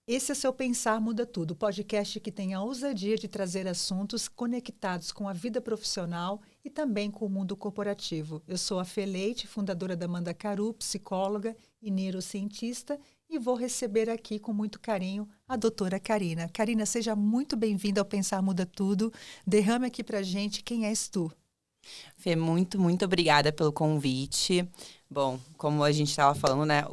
Esse é Seu Pensar Muda Tudo, podcast que tem a ousadia de trazer assuntos conectados com a vida profissional e também com o mundo corporativo. Eu sou a Fê Leite, fundadora da Mandacaru, psicóloga e neurocientista, e vou receber aqui com muito carinho a doutora Karina. Karina, seja muito bem-vinda ao Pensar Muda Tudo. Derrame aqui pra gente quem és tu. Fê, muito obrigada pelo convite. Bom, como a gente estava falando, né?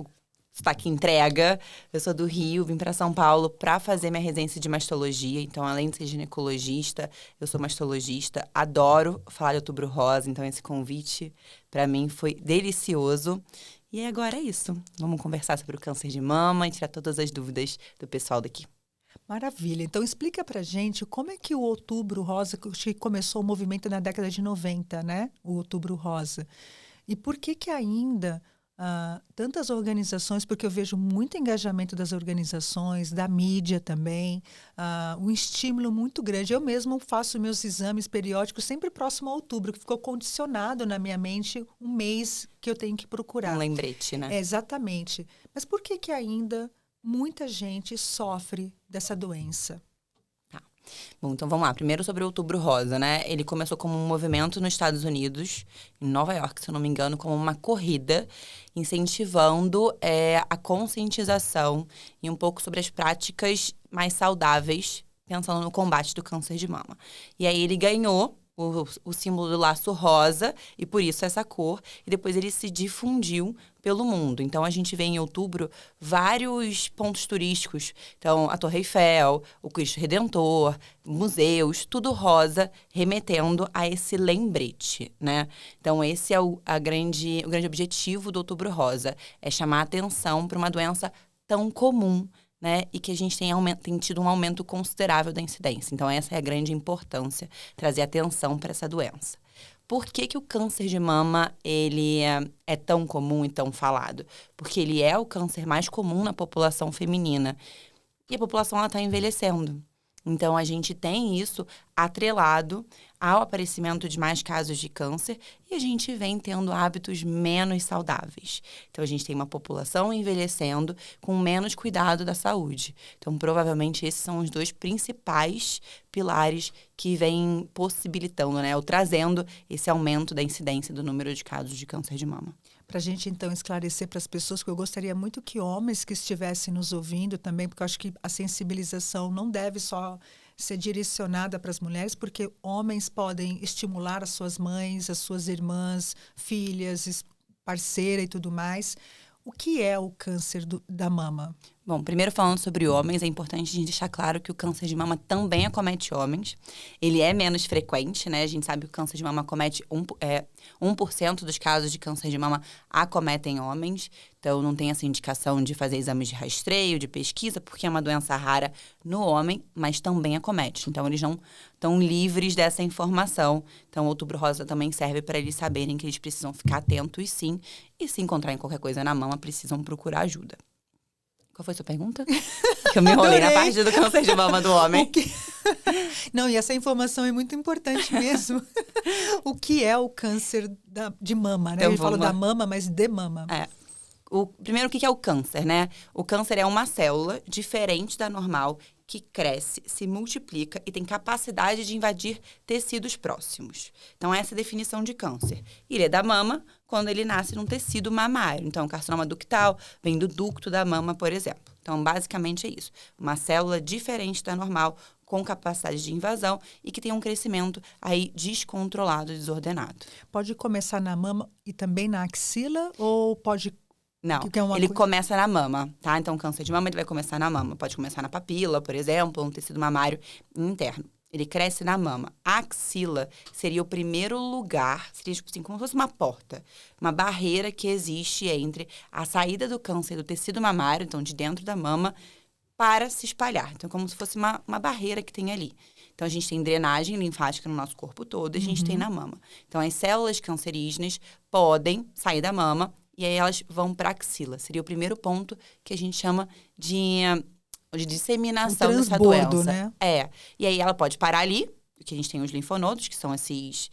Está aqui entrega. Eu sou do Rio, vim para São Paulo para fazer minha residência de mastologia. Então, além de ser ginecologista, eu sou mastologista. Adoro falar de Outubro Rosa, então esse convite para mim foi delicioso. E agora é isso. Vamos conversar sobre o câncer de mama e tirar todas as dúvidas do pessoal daqui. Maravilha. Então, explica pra gente como é que o Outubro Rosa, que começou o movimento na década de 90, né? O Outubro Rosa. E por que ainda tantas organizações, porque eu vejo muito engajamento das organizações, da mídia também, um estímulo muito grande. Eu mesmo faço meus exames periódicos sempre próximo a outubro, que ficou condicionado na minha mente um mês que eu tenho que procurar. Um lembrete, né? Exatamente. Mas por que ainda muita gente sofre dessa doença? Bom, então vamos lá. Primeiro sobre o Outubro Rosa, né? Ele começou como um movimento nos Estados Unidos, em Nova York, se eu não me engano, como uma corrida, incentivando a conscientização e um pouco sobre as práticas mais saudáveis, pensando no combate do câncer de mama. E aí ele ganhou o símbolo do laço rosa, e por isso essa cor, e depois ele se difundiu pelo mundo. Então, a gente vê em outubro vários pontos turísticos. Então, a Torre Eiffel, o Cristo Redentor, museus, tudo rosa, remetendo a esse lembrete, né? Então, esse é o grande objetivo do Outubro Rosa, é chamar a atenção para uma doença tão comum, né, e que a gente tem tido um aumento considerável da incidência. Então, essa é a grande importância, trazer atenção para essa doença. Por que o câncer de mama ele é tão comum e tão falado? Porque ele é o câncer mais comum na população feminina. E a população está envelhecendo. Então, a gente tem isso atrelado ao aparecimento de mais casos de câncer e a gente vem tendo hábitos menos saudáveis. Então, a gente tem uma população envelhecendo com menos cuidado da saúde. Então, provavelmente, esses são os dois principais pilares que vêm possibilitando, né, ou trazendo esse aumento da incidência do número de casos de câncer de mama. Para a gente, então, esclarecer para as pessoas, porque eu gostaria muito que homens que estivessem nos ouvindo também, porque eu acho que a sensibilização não deve só ser direcionada para as mulheres, porque homens podem estimular as suas mães, as suas irmãs, filhas, parceira e tudo mais. O que é o câncer da mama? Bom, primeiro falando sobre homens, é importante a gente deixar claro que o câncer de mama também acomete homens. Ele é menos frequente, né? A gente sabe que o câncer de mama acomete 1% dos casos de câncer de mama acometem homens. Então, não tem essa indicação de fazer exames de rastreio, de pesquisa, porque é uma doença rara no homem, mas também acomete. Então, eles não estão livres dessa informação. Então, o Outubro Rosa também serve para eles saberem que eles precisam ficar atentos, sim. E se encontrarem qualquer coisa na mama, precisam procurar ajuda. Qual foi a sua pergunta? Que eu me enrolei na parte do câncer de mama do homem. Não, e essa informação é muito importante mesmo. O que é o câncer de mama, né? Então, Eu falo da mama, mas de mama. Primeiro, o que é o câncer, né? O câncer é uma célula diferente da normal que cresce, se multiplica e tem capacidade de invadir tecidos próximos. Então, essa é a definição de câncer. Ele é da mama quando ele nasce num tecido mamário. Então, o carcinoma ductal vem do ducto da mama, por exemplo. Então, basicamente é isso. Uma célula diferente da normal, com capacidade de invasão e que tem um crescimento aí descontrolado, desordenado. Pode começar na mama e também na axila ou pode... Não, ele começa na mama, tá? Então, o câncer de mama ele vai começar na mama. Pode começar na papila, por exemplo, um tecido mamário interno. Ele cresce na mama. A axila seria o primeiro lugar, seria tipo assim, como se fosse uma porta. Uma barreira que existe entre a saída do câncer do tecido mamário, então de dentro da mama, para se espalhar. Então, como se fosse uma barreira que tem ali. Então, a gente tem drenagem linfática no nosso corpo todo e a gente tem na mama. Então, as células cancerígenas podem sair da mama e aí elas vão para a axila. Seria o primeiro ponto que a gente chama de disseminação dessa doença. Né? E aí ela pode parar ali, que a gente tem os linfonodos, que são esses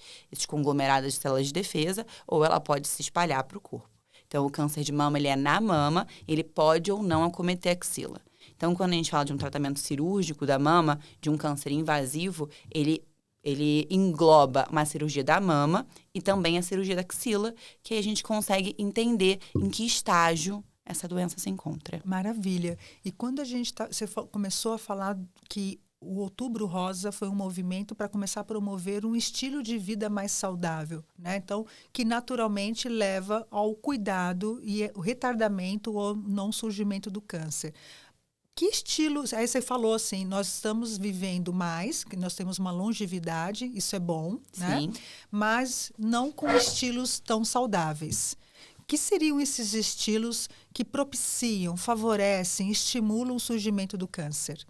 conglomerados de células de defesa, ou ela pode se espalhar para o corpo. Então, o câncer de mama, ele é na mama, ele pode ou não acometer a axila. Então, quando a gente fala de um tratamento cirúrgico da mama, de um câncer invasivo, ele engloba uma cirurgia da mama e também a cirurgia da axila, que aí a gente consegue entender em que estágio essa doença se encontra. Maravilha. E quando você começou a falar que o Outubro Rosa foi um movimento para começar a promover um estilo de vida mais saudável, né? Então, que naturalmente leva ao cuidado e o retardamento ou não surgimento do câncer. Que estilos? Aí você falou assim, nós estamos vivendo mais, que nós temos uma longevidade, isso é bom, né? Sim. Mas não com estilos tão saudáveis. Que seriam esses estilos que propiciam, favorecem, estimulam o surgimento do câncer?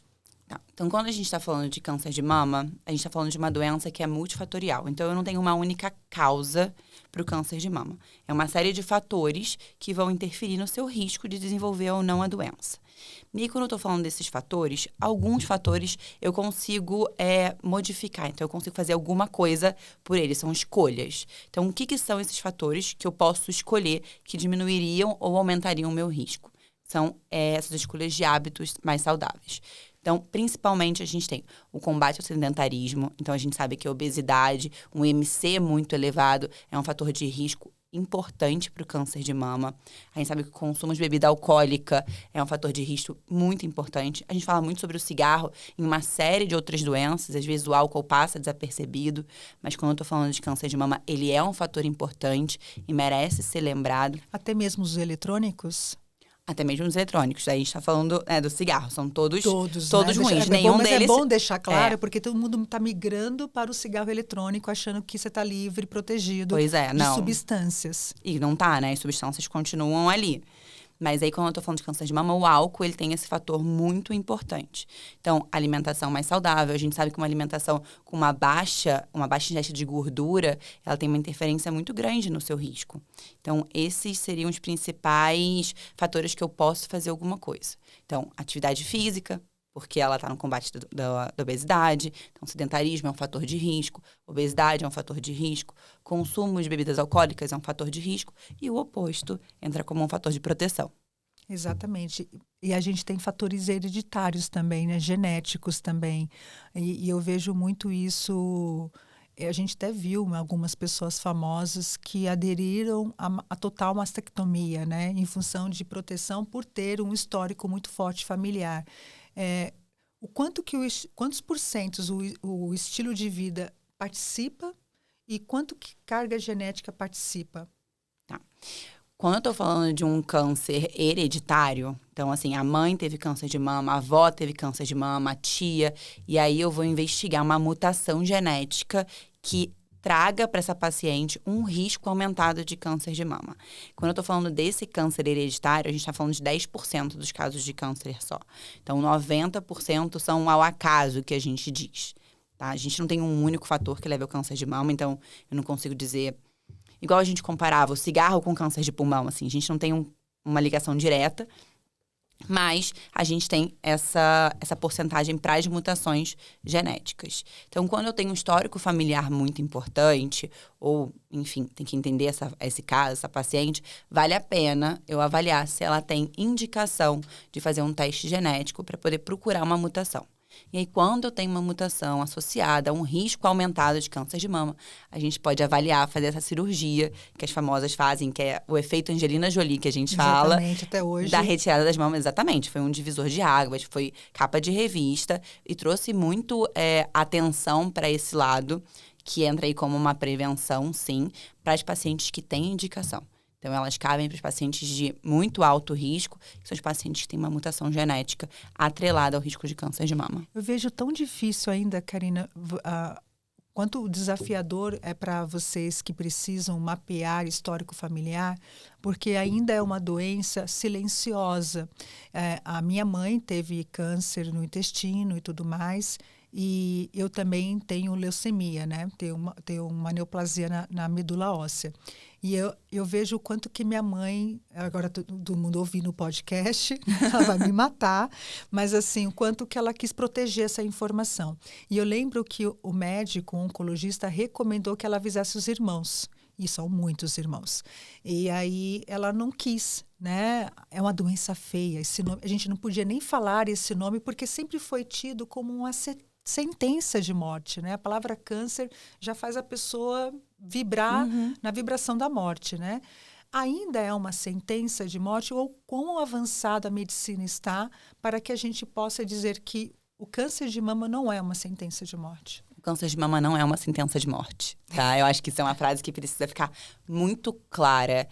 Tá. Então, quando a gente está falando de câncer de mama, a gente está falando de uma doença que é multifatorial. Então, eu não tenho uma única causa para o câncer de mama. É uma série de fatores que vão interferir no seu risco de desenvolver ou não a doença. E aí, quando eu estou falando desses fatores, alguns fatores eu consigo modificar. Então, eu consigo fazer alguma coisa por eles. São escolhas. Então, o que são esses fatores que eu posso escolher que diminuiriam ou aumentariam o meu risco? São essas escolhas de hábitos mais saudáveis. Então, principalmente, a gente tem o combate ao sedentarismo. Então, a gente sabe que a obesidade, um IMC muito elevado, é um fator de risco importante para o câncer de mama. A gente sabe que o consumo de bebida alcoólica é um fator de risco muito importante. A gente fala muito sobre o cigarro em uma série de outras doenças. Às vezes, o álcool passa desapercebido. Mas, quando eu estou falando de câncer de mama, ele é um fator importante e merece ser lembrado. Até mesmo os eletrônicos? Até mesmo os eletrônicos. Aí a gente está falando do cigarro. São todos né? ruins. Nenhum deles... é bom deixar claro, porque todo mundo está migrando para o cigarro eletrônico, achando que você está livre, protegido de substâncias. E não tá, né? As substâncias continuam ali. Mas aí, quando eu tô falando de câncer de mama, o álcool, ele tem esse fator muito importante. Então, alimentação mais saudável. A gente sabe que uma alimentação com uma baixa ingesta de gordura, ela tem uma interferência muito grande no seu risco. Então, esses seriam os principais fatores que eu posso fazer alguma coisa. Então, atividade física, porque ela está no combate da obesidade. Então, sedentarismo é um fator de risco. Obesidade é um fator de risco. Consumo de bebidas alcoólicas é um fator de risco. E o oposto entra como um fator de proteção. Exatamente. E a gente tem fatores hereditários também, né? Genéticos também. E eu vejo muito isso... A gente até viu algumas pessoas famosas que aderiram à total mastectomia, né? Em função de proteção por ter um histórico muito forte familiar. Quantos porcentos o estilo de vida participa e quanto que carga genética participa? Tá. Quando eu estou falando de um câncer hereditário, então, assim, a mãe teve câncer de mama, a avó teve câncer de mama, a tia, e aí eu vou investigar uma mutação genética que traga para essa paciente um risco aumentado de câncer de mama. Quando eu estou falando desse câncer hereditário, a gente está falando de 10% dos casos de câncer só. Então, 90% são ao acaso, que a gente diz. Tá? A gente não tem um único fator que leve ao câncer de mama, então eu não consigo dizer... Igual a gente comparava o cigarro com câncer de pulmão, assim, a gente não tem uma ligação direta, mas a gente tem essa porcentagem para as mutações genéticas. Então, quando eu tenho um histórico familiar muito importante, ou, enfim, tem que entender esse caso, essa paciente, vale a pena eu avaliar se ela tem indicação de fazer um teste genético para poder procurar uma mutação. E aí, quando eu tenho uma mutação associada a um risco aumentado de câncer de mama, a gente pode avaliar, fazer essa cirurgia que as famosas fazem, que é o efeito Angelina Jolie, que a gente fala. Exatamente, até hoje. Da retirada das mamas, exatamente. Foi um divisor de águas, foi capa de revista e trouxe muito atenção para esse lado, que entra aí como uma prevenção, sim, para as pacientes que têm indicação. Então, elas cabem para os pacientes de muito alto risco, que são os pacientes que têm uma mutação genética atrelada ao risco de câncer de mama. Eu vejo tão difícil ainda, Karina, quanto desafiador é para vocês que precisam mapear histórico familiar, porque ainda é uma doença silenciosa. A minha mãe teve câncer no intestino e tudo mais, e eu também tenho leucemia, né? Tenho uma neoplasia na medula óssea. E eu vejo o quanto que minha mãe, agora todo mundo ouvindo o podcast, ela vai me matar, mas assim, o quanto que ela quis proteger essa informação. E eu lembro que o médico, o oncologista, recomendou que ela avisasse os irmãos. E são muitos irmãos. E aí ela não quis, né? É uma doença feia. Esse nome, a gente não podia nem falar esse nome, porque sempre foi tido como uma sentença de morte, né? A palavra câncer já faz a pessoa vibrar na vibração da morte, né? Ainda é uma sentença de morte, ou quão avançada a medicina está para que a gente possa dizer que o câncer de mama não é uma sentença de morte? O câncer de mama não é uma sentença de morte, tá? Eu acho que isso é uma frase que precisa ficar muito clara.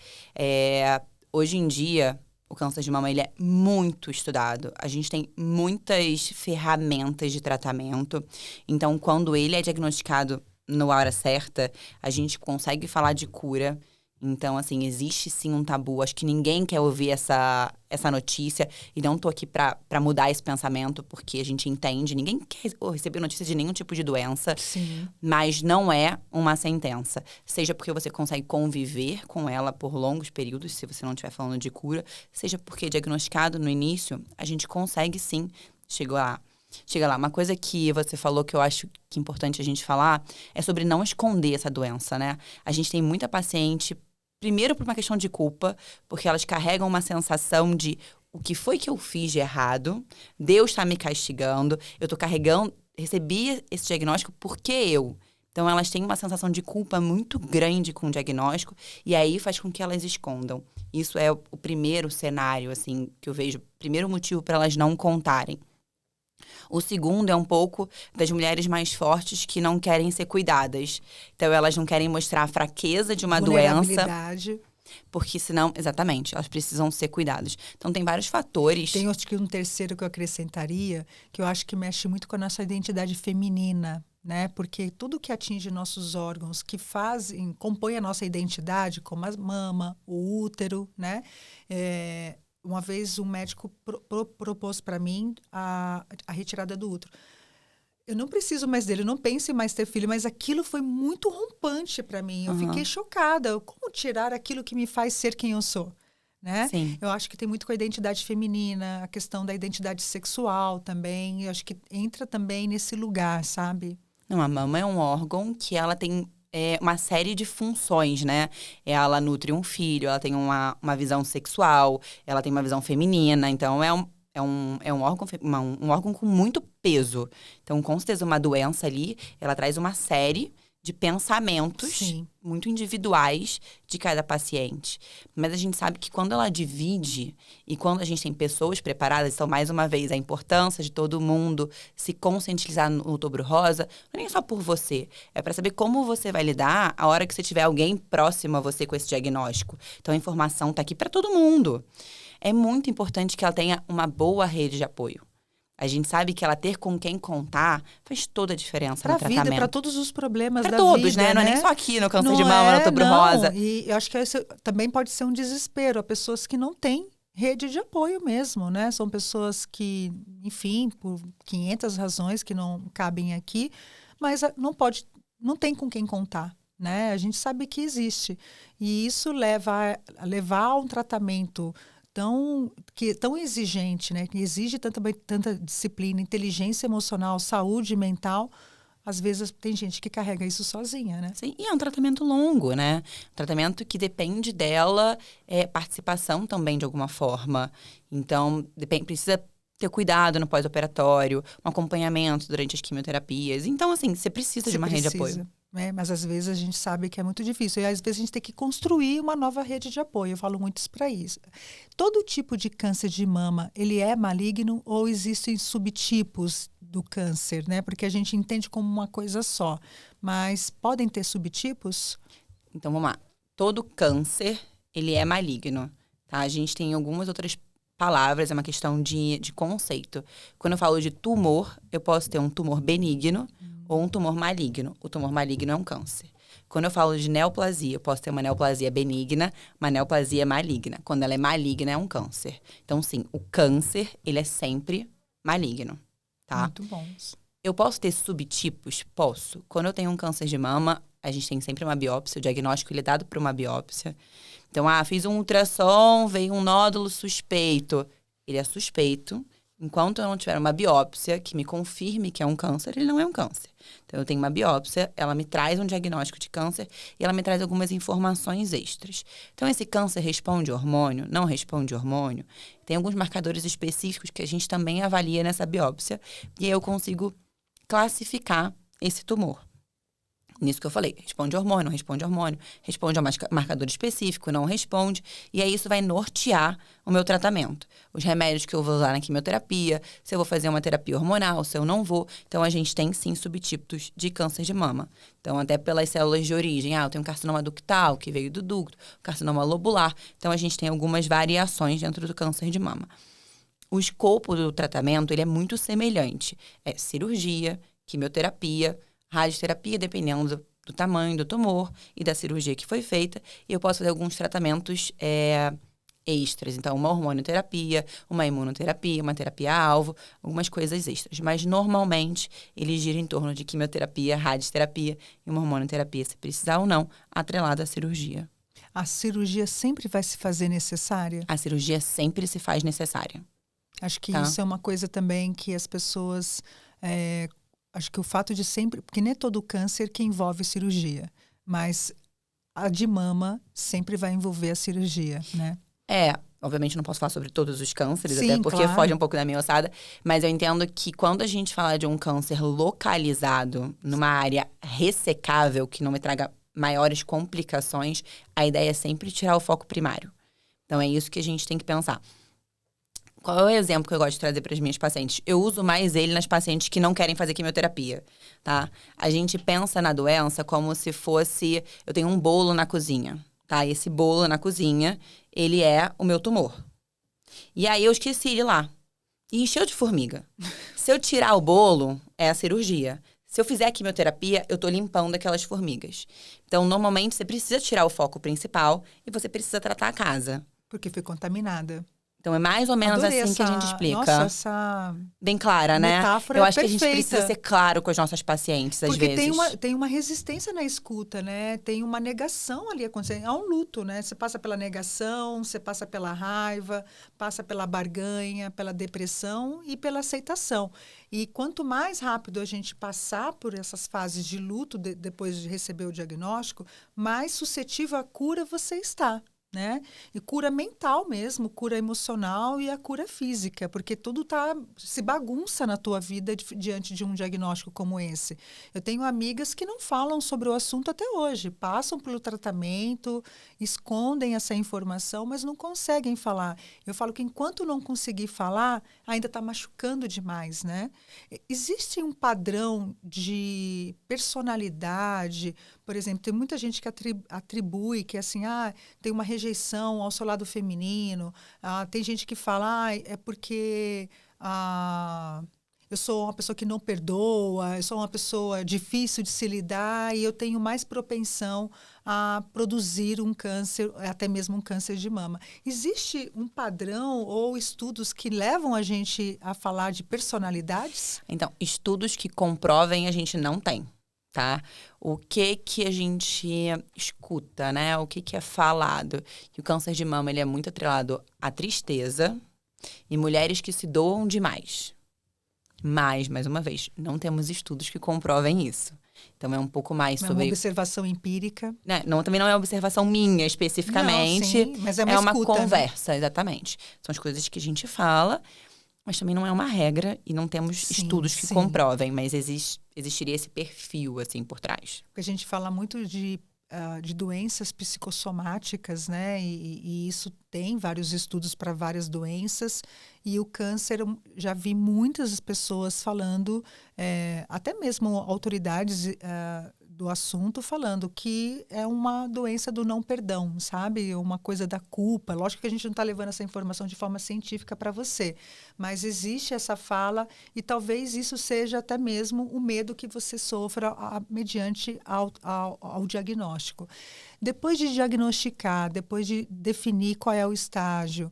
Hoje em dia, o câncer de mama ele é muito estudado. A gente tem muitas ferramentas de tratamento. Então, quando ele é diagnosticado na hora certa, a gente consegue falar de cura. Então, assim, existe sim um tabu. Acho que ninguém quer ouvir essa notícia. E não tô aqui pra mudar esse pensamento, porque a gente entende. Ninguém quer receber notícia de nenhum tipo de doença. Sim. Mas não é uma sentença. Seja porque você consegue conviver com ela por longos períodos, se você não estiver falando de cura. Seja porque diagnosticado no início, a gente consegue sim chegar lá. Uma coisa que você falou que eu acho que é importante a gente falar é sobre não esconder essa doença, né? A gente tem muita paciente, primeiro por uma questão de culpa, porque elas carregam uma sensação de o que foi que eu fiz de errado, Deus está me castigando, eu tô carregando, recebi esse diagnóstico porque eu. Então elas têm uma sensação de culpa muito grande com o diagnóstico e aí faz com que elas escondam. Isso é o primeiro cenário, assim, que eu vejo, primeiro motivo para elas não contarem. O segundo é um pouco das mulheres mais fortes que não querem ser cuidadas. Então, elas não querem mostrar a fraqueza de uma doença. Porque senão, exatamente, elas precisam ser cuidadas. Então, tem vários fatores. Tem, acho que um terceiro que eu acrescentaria, que eu acho que mexe muito com a nossa identidade feminina, né? Porque tudo que atinge nossos órgãos, que compõe a nossa identidade, como a mama, o útero, né? Uma vez um médico propôs para mim a retirada do útero. Eu não preciso mais dele, eu não penso em mais ter filho, mas aquilo foi muito rompante para mim. Eu fiquei chocada. Como tirar aquilo que me faz ser quem eu sou? Né? Sim. Eu acho que tem muito com a identidade feminina, a questão da identidade sexual também. Eu acho que entra também nesse lugar, sabe? Não, a mama é um órgão que ela tem uma série de funções, né? Ela nutre um filho, ela tem uma visão sexual, ela tem uma visão feminina. Então, é um órgão com muito peso. Então, com certeza, uma doença ali, ela traz uma série de pensamentos Sim. muito individuais de cada paciente. Mas a gente sabe que quando ela divide e quando a gente tem pessoas preparadas, então, mais uma vez, a importância de todo mundo se conscientizar no Outubro Rosa, não é nem só por você, é para saber como você vai lidar a hora que você tiver alguém próximo a você com esse diagnóstico. Então, a informação está aqui para todo mundo. É muito importante que ela tenha uma boa rede de apoio. A gente sabe que ela ter com quem contar faz toda a diferença no tratamento. Para a vida, para todos os problemas da vida. Para todos, né? Não é nem só aqui no câncer de mama, no Outubro Rosa. E eu acho que esse também pode ser um desespero. Há pessoas que não têm rede de apoio mesmo, né? São pessoas que, enfim, por 500 razões que não cabem aqui, mas não tem com quem contar, né? A gente sabe que existe. E isso leva a levar a um tratamento tão exigente, né? Que exige tanta disciplina, inteligência emocional, saúde mental. Às vezes tem gente que carrega isso sozinha, né? Sim, e é um tratamento longo, né? Um tratamento que depende dela, participação também de alguma forma. Então, precisa ter cuidado no pós-operatório, um acompanhamento durante as quimioterapias. Então, assim, você precisa de uma rede de apoio. Mas às vezes a gente sabe que é muito difícil. E às vezes a gente tem que construir uma nova rede de apoio. Eu falo muito isso para isso. Todo tipo de câncer de mama, ele é maligno ou existem subtipos do câncer, né? Porque a gente entende como uma coisa só. Mas podem ter subtipos? Então, vamos lá. Todo câncer, ele é maligno, tá? A gente tem algumas outras palavras, é uma questão de conceito. Quando eu falo de tumor, eu posso ter um tumor benigno ou um tumor maligno. O tumor maligno é um câncer. Quando eu falo de neoplasia, eu posso ter uma neoplasia benigna, uma neoplasia maligna. Quando ela é maligna, é um câncer. Então, sim, o câncer, ele é sempre maligno, tá? Muito bom. Eu posso ter subtipos? Posso. Quando eu tenho um câncer de mama, a gente tem sempre uma biópsia. O diagnóstico, ele é dado por uma biópsia. Então, fiz um ultrassom, veio um nódulo suspeito. Ele é suspeito. Enquanto eu não tiver uma biópsia que me confirme que é um câncer, ele não é um câncer. Então, eu tenho uma biópsia, ela me traz um diagnóstico de câncer e ela me traz algumas informações extras. Então, esse câncer responde hormônio? Não responde hormônio? Tem alguns marcadores específicos que a gente também avalia nessa biópsia e aí eu consigo classificar esse tumor. Nisso que eu falei, responde hormônio, não responde hormônio, responde a marcador específico, não responde, e aí isso vai nortear o meu tratamento. Os remédios que eu vou usar na quimioterapia, se eu vou fazer uma terapia hormonal, se eu não vou. Então, a gente tem, sim, subtipos de câncer de mama. Então, até pelas células de origem, eu tenho carcinoma ductal, que veio do ducto, carcinoma lobular. Então, a gente tem algumas variações dentro do câncer de mama. O escopo do tratamento, ele é muito semelhante. É cirurgia, quimioterapia, radioterapia, dependendo do tamanho do tumor e da cirurgia que foi feita. E eu posso fazer alguns tratamentos extras. Então, uma hormonioterapia, uma imunoterapia, uma terapia-alvo, algumas coisas extras. Mas, normalmente, ele gira em torno de quimioterapia, radioterapia e uma hormonioterapia, se precisar ou não, atrelada à cirurgia. A cirurgia sempre vai se fazer necessária? A cirurgia sempre se faz necessária. Acho que isso é uma coisa também que as pessoas... acho que o fato de sempre... Porque nem é todo câncer que envolve cirurgia. Mas a de mama sempre vai envolver a cirurgia, né? Obviamente não posso falar sobre todos os cânceres, Sim, até porque claro. foge um pouco da minha ossada. Mas eu entendo que quando a gente fala de um câncer localizado numa área ressecável, que não me traga maiores complicações, a ideia é sempre tirar o foco primário. Então, é isso que a gente tem que pensar. Qual é o exemplo que eu gosto de trazer para as minhas pacientes? Eu uso mais ele nas pacientes que não querem fazer quimioterapia, tá? A gente pensa na doença como se fosse... Eu tenho um bolo na cozinha, tá? Esse bolo na cozinha, ele é o meu tumor. E aí eu esqueci ele lá. E encheu de formiga. Se eu tirar o bolo, é a cirurgia. Se eu fizer a quimioterapia, eu tô limpando aquelas formigas. Então, normalmente, você precisa tirar o foco principal e você precisa tratar a casa. Porque foi contaminada. Então, é mais ou menos Adorei assim que a gente explica. Nossa, essa bem clara, né? metáfora Eu acho perfeita. que a gente precisa ser claro com as nossas pacientes, às Porque vezes. tem uma resistência na escuta, né? Tem uma negação ali acontecendo. Há um luto, né? Você passa pela negação, você passa pela raiva, passa pela barganha, pela depressão e pela aceitação. E quanto mais rápido a gente passar por essas fases de luto, depois de receber o diagnóstico, mais suscetível à cura você está. Né? E cura mental mesmo, cura emocional e a cura física, porque tudo se bagunça na tua vida diante de um diagnóstico como esse. Eu tenho amigas que não falam sobre o assunto até hoje, passam pelo tratamento, escondem essa informação, mas não conseguem falar. Eu falo que enquanto não conseguir falar, ainda está machucando demais, né? Existe um padrão de personalidade, por exemplo, tem muita gente que atribui que assim, tem uma rejeição ao seu lado feminino. Tem gente que fala, é porque eu sou uma pessoa que não perdoa, eu sou uma pessoa difícil de se lidar e eu tenho mais propensão a produzir um câncer, até mesmo um câncer de mama. Existe um padrão ou estudos que levam a gente a falar de personalidades? Então, estudos que comprovem a gente não tem. Tá? O que a gente escuta, né? O que é falado? Que o câncer de mama ele é muito atrelado à tristeza e mulheres que se doam demais. Mas, mais uma vez, não temos estudos que comprovem isso. Então, é um pouco mais sobre... É uma observação empírica. Né? Também não é observação minha, especificamente. Não, sim, mas é uma escuta, conversa, né? Exatamente. São as coisas que a gente fala, mas também não é uma regra e não temos estudos que comprovem, mas existiria esse perfil, assim, por trás. Porque a gente fala muito de doenças psicossomáticas, né? E isso tem vários estudos para várias doenças. E o câncer, já vi muitas pessoas falando, até mesmo autoridades do assunto falando que é uma doença do não perdão, sabe? Uma coisa da culpa. Lógico que a gente não está levando essa informação de forma científica para você, mas existe essa fala e talvez isso seja até mesmo o medo que você sofra mediante ao diagnóstico. Depois de diagnosticar, depois de definir qual é o estágio,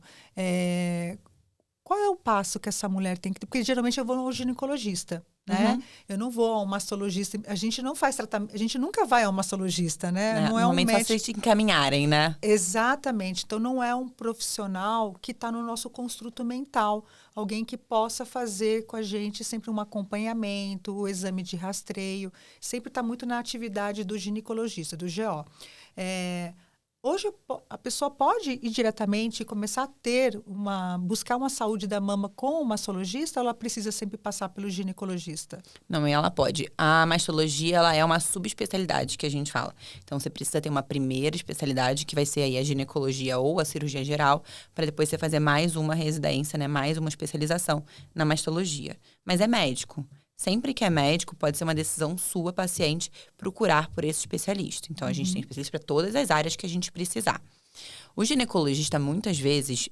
qual é o passo que essa mulher tem que ter? Porque geralmente eu vou ao ginecologista, né? Uhum. Eu não vou ao mastologista. A gente não faz tratamento, a gente nunca vai ao mastologista, né? Não é um Normalmente só médico. vocês te encaminharem, né? Exatamente. Então não é um profissional que está no nosso construto mental, alguém que possa fazer com a gente sempre um acompanhamento, o exame de rastreio, sempre está muito na atividade do ginecologista, do GO. Hoje a pessoa pode ir diretamente e começar a buscar uma saúde da mama com o mastologista, ou ela precisa sempre passar pelo ginecologista? Não, ela pode. A mastologia, ela é uma subespecialidade que a gente fala. Então, você precisa ter uma primeira especialidade, que vai ser aí a ginecologia ou a cirurgia geral, para depois você fazer mais uma residência, né? Mais uma especialização na mastologia. Mas é médico. Sempre que é médico, pode ser uma decisão sua, paciente, procurar por esse especialista. Então, a gente tem especialista para todas as áreas que a gente precisar. O ginecologista, muitas vezes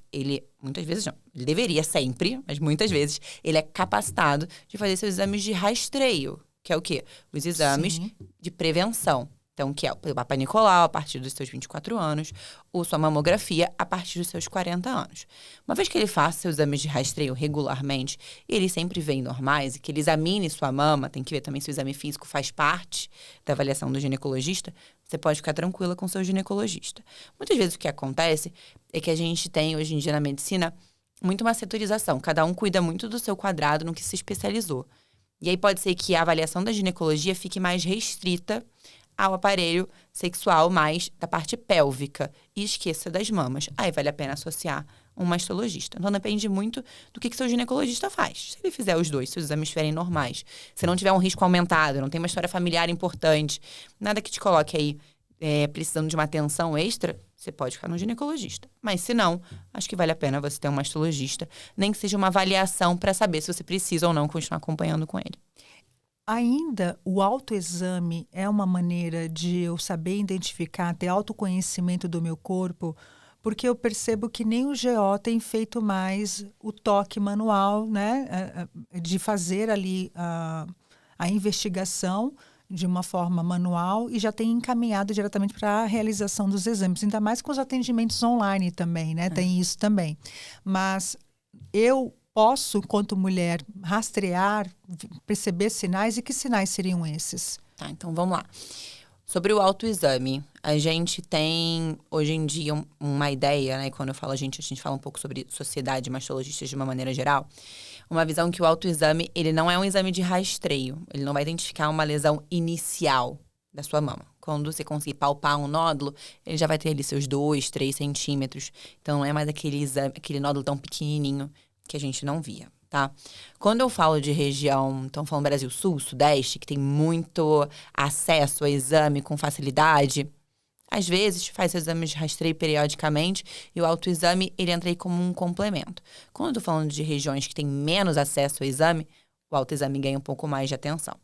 não, ele deveria sempre, mas muitas vezes, ele é capacitado de fazer seus exames de rastreio, que é o quê? Os exames de prevenção. Então, que é o Papa Nicolau a partir dos seus 24 anos, ou sua mamografia a partir dos seus 40 anos. Uma vez que ele faça seus exames de rastreio regularmente, e eles sempre vêm normais, e que ele examine sua mama, tem que ver também se o exame físico faz parte da avaliação do ginecologista, você pode ficar tranquila com o seu ginecologista. Muitas vezes o que acontece é que a gente tem, hoje em dia na medicina, muito uma setorização. Cada um cuida muito do seu quadrado no que se especializou. E aí pode ser que a avaliação da ginecologia fique mais restrita ao aparelho sexual mais da parte pélvica e esqueça das mamas. Aí vale a pena associar um mastologista. Então depende muito do que seu ginecologista faz. Se ele fizer os dois, se os exames estiverem normais, se não tiver um risco aumentado, não tem uma história familiar importante, nada que te coloque aí precisando de uma atenção extra, você pode ficar no ginecologista. Mas se não, acho que vale a pena você ter um mastologista, nem que seja uma avaliação para saber se você precisa ou não continuar acompanhando com ele. Ainda o autoexame é uma maneira de eu saber identificar, ter autoconhecimento do meu corpo, porque eu percebo que nem o GO tem feito mais o toque manual, né, de fazer ali a investigação de uma forma manual e já tem encaminhado diretamente para a realização dos exames, ainda mais com os atendimentos online também, né, tem isso também. Mas eu posso, enquanto mulher, rastrear, perceber sinais, e que sinais seriam esses? Tá, então vamos lá. Sobre o autoexame, a gente tem, hoje em dia, uma ideia, né? Quando eu falo a gente fala um pouco sobre sociedade e mastologistas de uma maneira geral. Uma visão que o autoexame, ele não é um exame de rastreio. Ele não vai identificar uma lesão inicial da sua mama. Quando você conseguir palpar um nódulo, ele já vai ter ali seus 2, 3 centímetros. Então, não é mais aquele nódulo tão pequenininho que a gente não via, tá? Quando eu falo de região, então falando Brasil Sul, Sudeste, que tem muito acesso a exame com facilidade, às vezes faz exames de rastreio periodicamente e o autoexame, ele entra aí como um complemento. Quando eu tô falando de regiões que têm menos acesso ao exame, o autoexame ganha um pouco mais de atenção.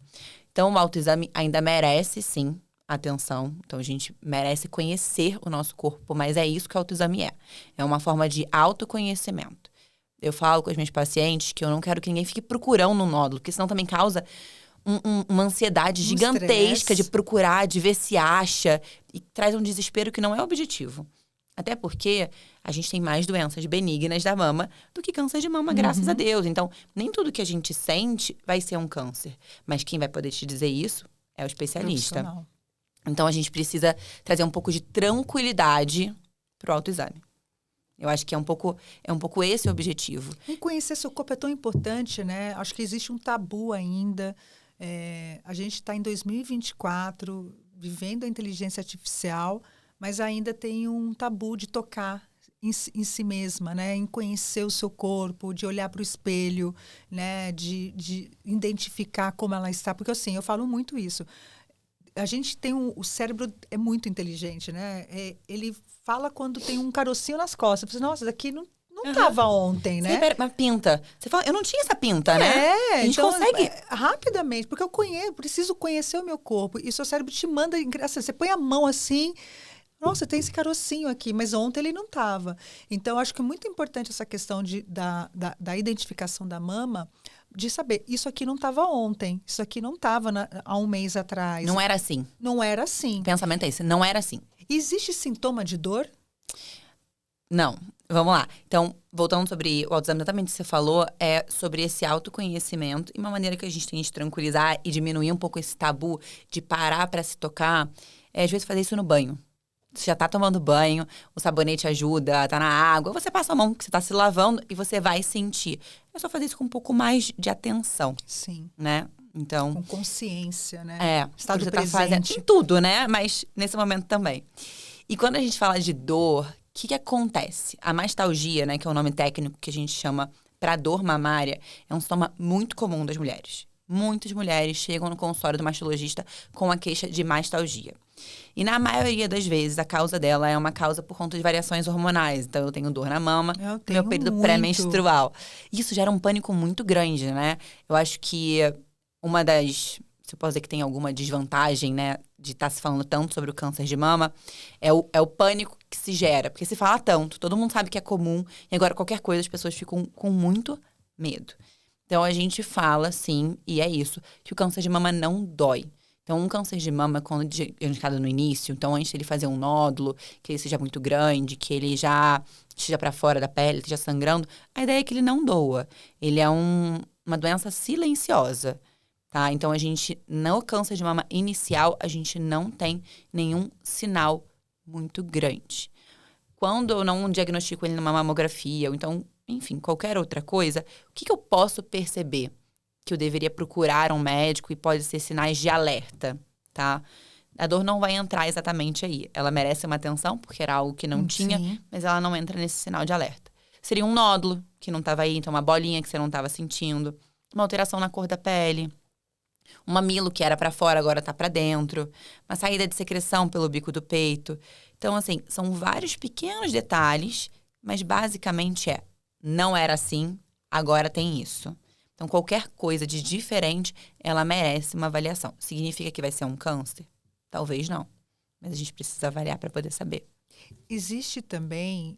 Então, o autoexame ainda merece, sim, atenção. Então, a gente merece conhecer o nosso corpo, mas é isso que o autoexame é. É uma forma de autoconhecimento. Eu falo com as minhas pacientes que eu não quero que ninguém fique procurando um nódulo, porque senão também causa uma ansiedade gigantesca de procurar, de ver se acha, e traz um desespero que não é objetivo. Até porque a gente tem mais doenças benignas da mama do que câncer de mama, graças a Deus. Então, nem tudo que a gente sente vai ser um câncer. Mas quem vai poder te dizer isso é o especialista. Então, a gente precisa trazer um pouco de tranquilidade pro autoexame. Eu acho que é um pouco esse o objetivo. E conhecer seu corpo é tão importante, né? Acho que existe um tabu ainda. A gente está em 2024, vivendo a inteligência artificial, mas ainda tem um tabu de tocar em si mesma, né? Em conhecer o seu corpo, de olhar para o espelho, né? De identificar como ela está. Porque, assim, eu falo muito isso. A gente tem o cérebro é muito inteligente, né? Ele fala quando tem um carocinho nas costas. Você, nossa, daqui não tava ontem, né? Mas pinta. Você fala, eu não tinha essa pinta, né? A gente então, consegue... rapidamente, porque eu preciso conhecer o meu corpo. E seu cérebro te manda... Você põe a mão assim... Nossa, tem esse carocinho aqui, mas ontem ele não estava. Então, eu acho que é muito importante essa questão da identificação da mama, de saber, isso aqui não estava ontem, isso aqui não estava há um mês atrás. Não era assim. Não era assim. O pensamento é esse, não era assim. Existe sintoma de dor? Não. Vamos lá. Então, voltando sobre o autoexame, exatamente o que você falou, é sobre esse autoconhecimento e uma maneira que a gente tem de tranquilizar e diminuir um pouco esse tabu de parar para se tocar, é às vezes fazer isso no banho. Você já tá tomando banho, o sabonete ajuda, tá na água, você passa a mão que você tá se lavando e você vai sentir. É só fazer isso com um pouco mais de atenção. Sim. Né? Então, com consciência, né? Estado você presente. Tá fazendo em tudo, né? Mas nesse momento também. E quando a gente fala de dor, o que acontece? A mastalgia, né, que é o nome técnico que a gente chama para dor mamária, é um sintoma muito comum das mulheres. Muitas mulheres chegam no consultório do mastologista com a queixa de mastalgia. E na maioria das vezes, a causa dela é uma causa por conta de variações hormonais. Então, eu tenho dor na mama, no meu período pré-menstrual. Isso gera um pânico muito grande, né? Eu acho que uma das... Se eu posso dizer que tem alguma desvantagem, né? De estar se falando tanto sobre o câncer de mama, é o pânico que se gera. Porque se fala tanto, todo mundo sabe que é comum. E agora, qualquer coisa, as pessoas ficam com muito medo. Então, a gente fala, sim, e é isso, que o câncer de mama não dói. Então, um câncer de mama, quando diagnosticado no início, então antes de ele fazer um nódulo, que ele seja muito grande, que ele já esteja para fora da pele, esteja sangrando, a ideia é que ele não doa. Ele é uma doença silenciosa, tá? Então, a gente, no câncer de mama inicial, a gente não tem nenhum sinal muito grande. Quando eu não diagnostico ele numa mamografia, ou então, enfim, qualquer outra coisa, o que eu posso perceber? Que eu deveria procurar um médico e pode ser sinais de alerta, tá? A dor não vai entrar exatamente aí. Ela merece uma atenção, porque era algo que não tinha, mas ela não entra nesse sinal de alerta. Seria um nódulo que não estava aí, então uma bolinha que você não estava sentindo, uma alteração na cor da pele, um mamilo que era para fora, agora tá para dentro, uma saída de secreção pelo bico do peito. Então, assim, são vários pequenos detalhes, mas basicamente não era assim, agora tem isso. Então, qualquer coisa de diferente, ela merece uma avaliação. Significa que vai ser um câncer? Talvez não. Mas a gente precisa avaliar para poder saber. Existe também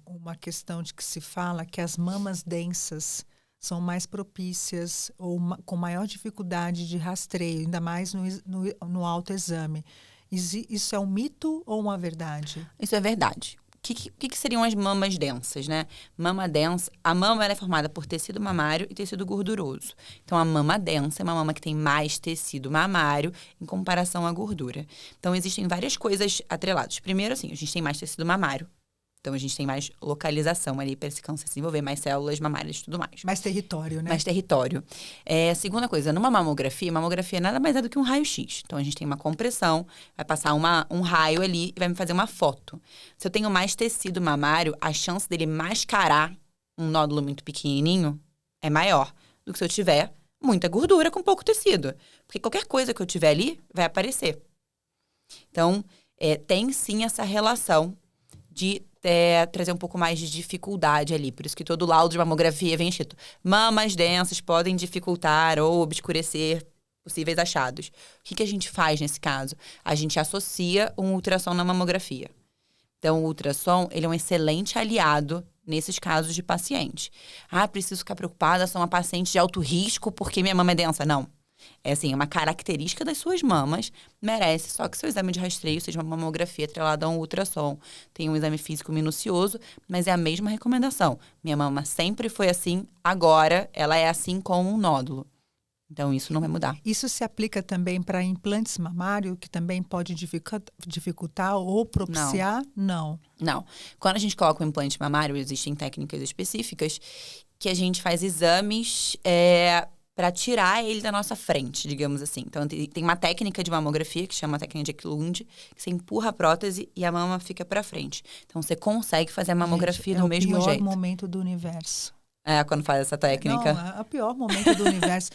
uma questão de que se fala que as mamas densas são mais propícias ou com maior dificuldade de rastreio, ainda mais no autoexame. Isso é um mito ou uma verdade? Isso é verdade. O que seriam as mamas densas, né? Mama densa, a mama ela é formada por tecido mamário e tecido gorduroso. Então, a mama densa é uma mama que tem mais tecido mamário em comparação à gordura. Então, existem várias coisas atreladas. Primeiro, assim, a gente tem mais tecido mamário. Então, a gente tem mais localização ali para esse câncer se desenvolver, mais células mamárias e tudo mais. Mais território, né? Mais território. Segunda coisa, numa mamografia nada mais é do que um raio-x. Então, a gente tem uma compressão, vai passar um raio ali e vai me fazer uma foto. Se eu tenho mais tecido mamário, a chance dele mascarar um nódulo muito pequenininho é maior do que se eu tiver muita gordura com pouco tecido. Porque qualquer coisa que eu tiver ali vai aparecer. Então, tem sim essa relação de trazer um pouco mais de dificuldade ali. Por isso que todo laudo de mamografia vem escrito: mamas densas podem dificultar ou obscurecer possíveis achados. O que a gente faz nesse caso? A gente associa um ultrassom na mamografia. Então, o ultrassom, ele é um excelente aliado nesses casos de paciente. Preciso ficar preocupada, sou uma paciente de alto risco porque minha mama é densa. Não. É assim, uma característica das suas mamas, merece só que seu exame de rastreio seja uma mamografia atrelada a um ultrassom. Tem um exame físico minucioso, mas é a mesma recomendação. Minha mama sempre foi assim, agora ela é assim com um nódulo. Então, isso não vai mudar. Isso se aplica também para implantes mamários, que também pode dificultar ou propiciar? Não. Quando a gente coloca um implante mamário, existem técnicas específicas que a gente faz exames para tirar ele da nossa frente, digamos assim. Então, tem uma técnica de mamografia que chama a técnica de Eklund, que você empurra a prótese e a mama fica para frente. Então, você consegue fazer a mamografia do mesmo jeito. É o pior momento do universo. Quando faz essa técnica. Não, é o pior momento do universo.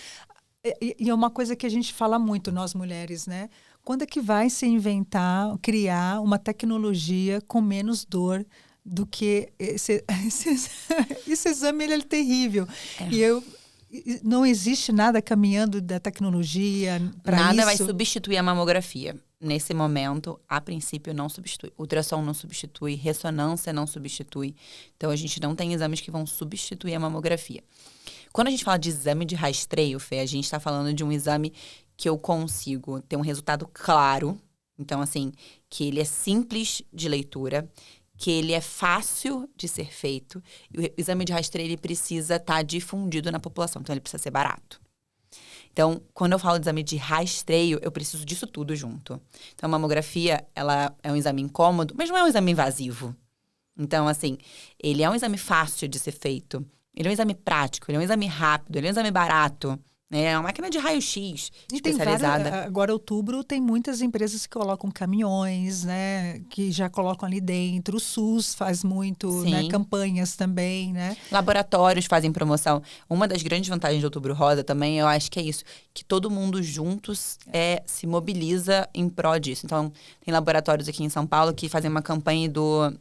E é uma coisa que a gente fala muito, nós mulheres, né? Quando é que vai se inventar, criar uma tecnologia com menos dor do que esse exame, ele é terrível. Não existe nada caminhando da tecnologia para isso. Nada vai substituir a mamografia. Nesse momento, a princípio, não substitui. Ultrassom não substitui, ressonância não substitui. Então, a gente não tem exames que vão substituir a mamografia. Quando a gente fala de exame de rastreio, Fê, a gente está falando de um exame que eu consigo ter um resultado claro. Então, assim, que ele é simples de leitura, que ele é fácil de ser feito. E o exame de rastreio, ele precisa estar difundido na população. Então, ele precisa ser barato. Então, quando eu falo de exame de rastreio, eu preciso disso tudo junto. Então, a mamografia, ela é um exame incômodo, mas não é um exame invasivo. Então, assim, ele é um exame fácil de ser feito. Ele é um exame prático, ele é um exame rápido, ele é um exame barato. É uma máquina de raio-x especializada. Agora, outubro, tem muitas empresas que colocam caminhões, né? Que já colocam ali dentro. O SUS faz muito, né, campanhas também, né? Laboratórios fazem promoção. Uma das grandes vantagens do Outubro Rosa também, eu acho que é isso. Que todo mundo juntos se mobiliza em prol disso. Então, tem laboratórios aqui em São Paulo que fazem uma campanha do...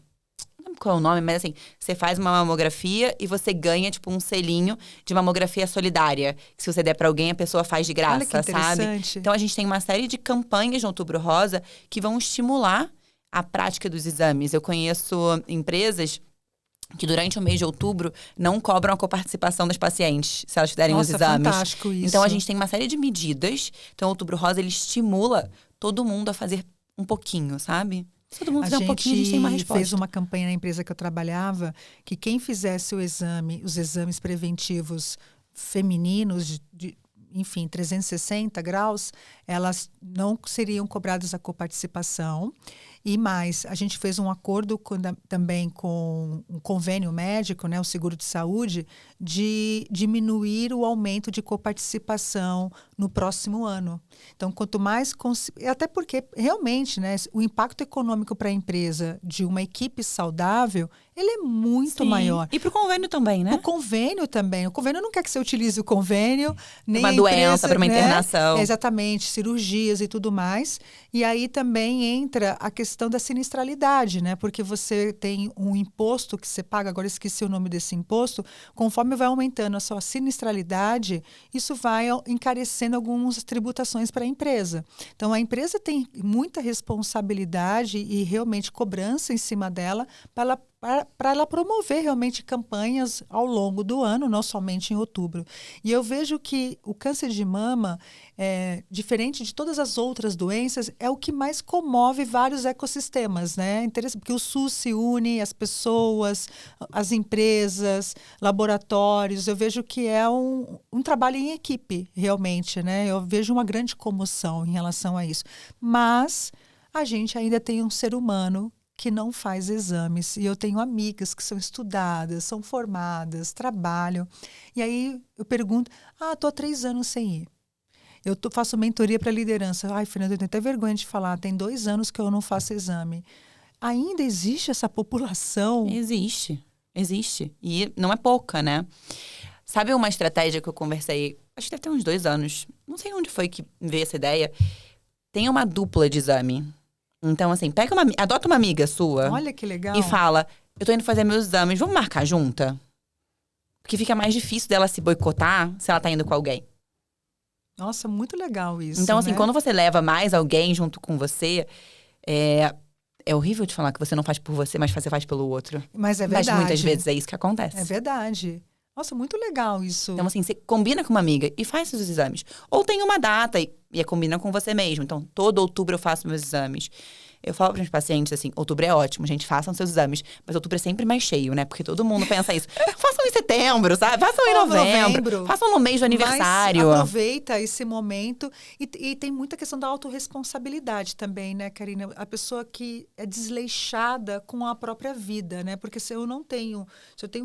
qual é o nome, mas assim, você faz uma mamografia e você ganha, tipo, um selinho de mamografia solidária. Que se você der pra alguém, a pessoa faz de graça, olha que interessante. sabe? Então, a gente tem uma série de campanhas no Outubro Rosa que vão estimular a prática dos exames. Eu conheço empresas que durante o mês de outubro não cobram a coparticipação das pacientes, se elas fizerem os exames. Fantástico isso. Então, a gente tem uma série de medidas. Então, o Outubro Rosa, ele estimula todo mundo a fazer um pouquinho, sabe? Se todo mundo fizer um pouquinho, a gente tem uma resposta. Fez uma campanha na empresa que eu trabalhava, que quem fizesse os exames preventivos femininos, enfim, 360 graus, elas não seriam cobradas a coparticipação. E mais, a gente fez um acordo também com um convênio médico, né, o seguro de saúde, de diminuir o aumento de coparticipação no próximo ano. Então, quanto mais... Até porque, realmente, né, o impacto econômico para a empresa de uma equipe saudável, ele é muito maior. E para o convênio também, né? O convênio também. O convênio não quer que você utilize o convênio, nem uma doença, para uma internação. Exatamente, cirurgias e tudo mais. E aí também entra a questão da sinistralidade, né? Porque você tem um imposto que você paga, agora esqueci o nome desse imposto, conforme vai aumentando a sua sinistralidade, isso vai encarecendo algumas tributações para a empresa. Então, a empresa tem muita responsabilidade e realmente cobrança em cima dela para ela promover realmente campanhas ao longo do ano, não somente em outubro. E eu vejo que o câncer de mama, diferente de todas as outras doenças, é o que mais comove vários ecossistemas, né? Interessante, porque o SUS se une, as pessoas, as empresas, laboratórios. Eu vejo que é um trabalho em equipe, realmente, né? Eu vejo uma grande comoção em relação a isso. Mas a gente ainda tem um ser humano que não faz exames. E eu tenho amigas que são estudadas, são formadas, trabalham. E aí eu pergunto, estou há 3 anos sem ir. Faço mentoria para liderança. Ai, Fernanda, eu tenho até vergonha de falar, tem 2 anos que eu não faço exame. Ainda existe essa população? Existe. E não é pouca, né? Sabe uma estratégia que eu conversei, acho que deve ter uns 2 anos, não sei onde foi que veio essa ideia. Tem uma dupla de exame. Então, assim, adota uma amiga sua. Olha que legal. E fala, eu tô indo fazer meus exames, vamos marcar junta? Porque fica mais difícil dela se boicotar se ela tá indo com alguém. Nossa, muito legal isso, então, assim, né? quando você leva mais alguém junto com você, é horrível de falar que você não faz por você, mas você faz pelo outro. Mas é verdade. Mas muitas vezes é isso que acontece. É verdade. Nossa, muito legal isso. Então, assim, você combina com uma amiga e faz seus exames. Ou tem uma data e combina com você mesmo. Então, todo outubro eu faço meus exames. Eu falo para os pacientes assim, outubro é ótimo, gente, façam seus exames. Mas outubro é sempre mais cheio, né? Porque todo mundo pensa isso. Façam em setembro, sabe? Façam em novembro. Façam no mês do aniversário. Mas aproveita esse momento. E tem muita questão da autorresponsabilidade também, né, Karina? A pessoa que é desleixada com a própria vida, né? Porque se eu tenho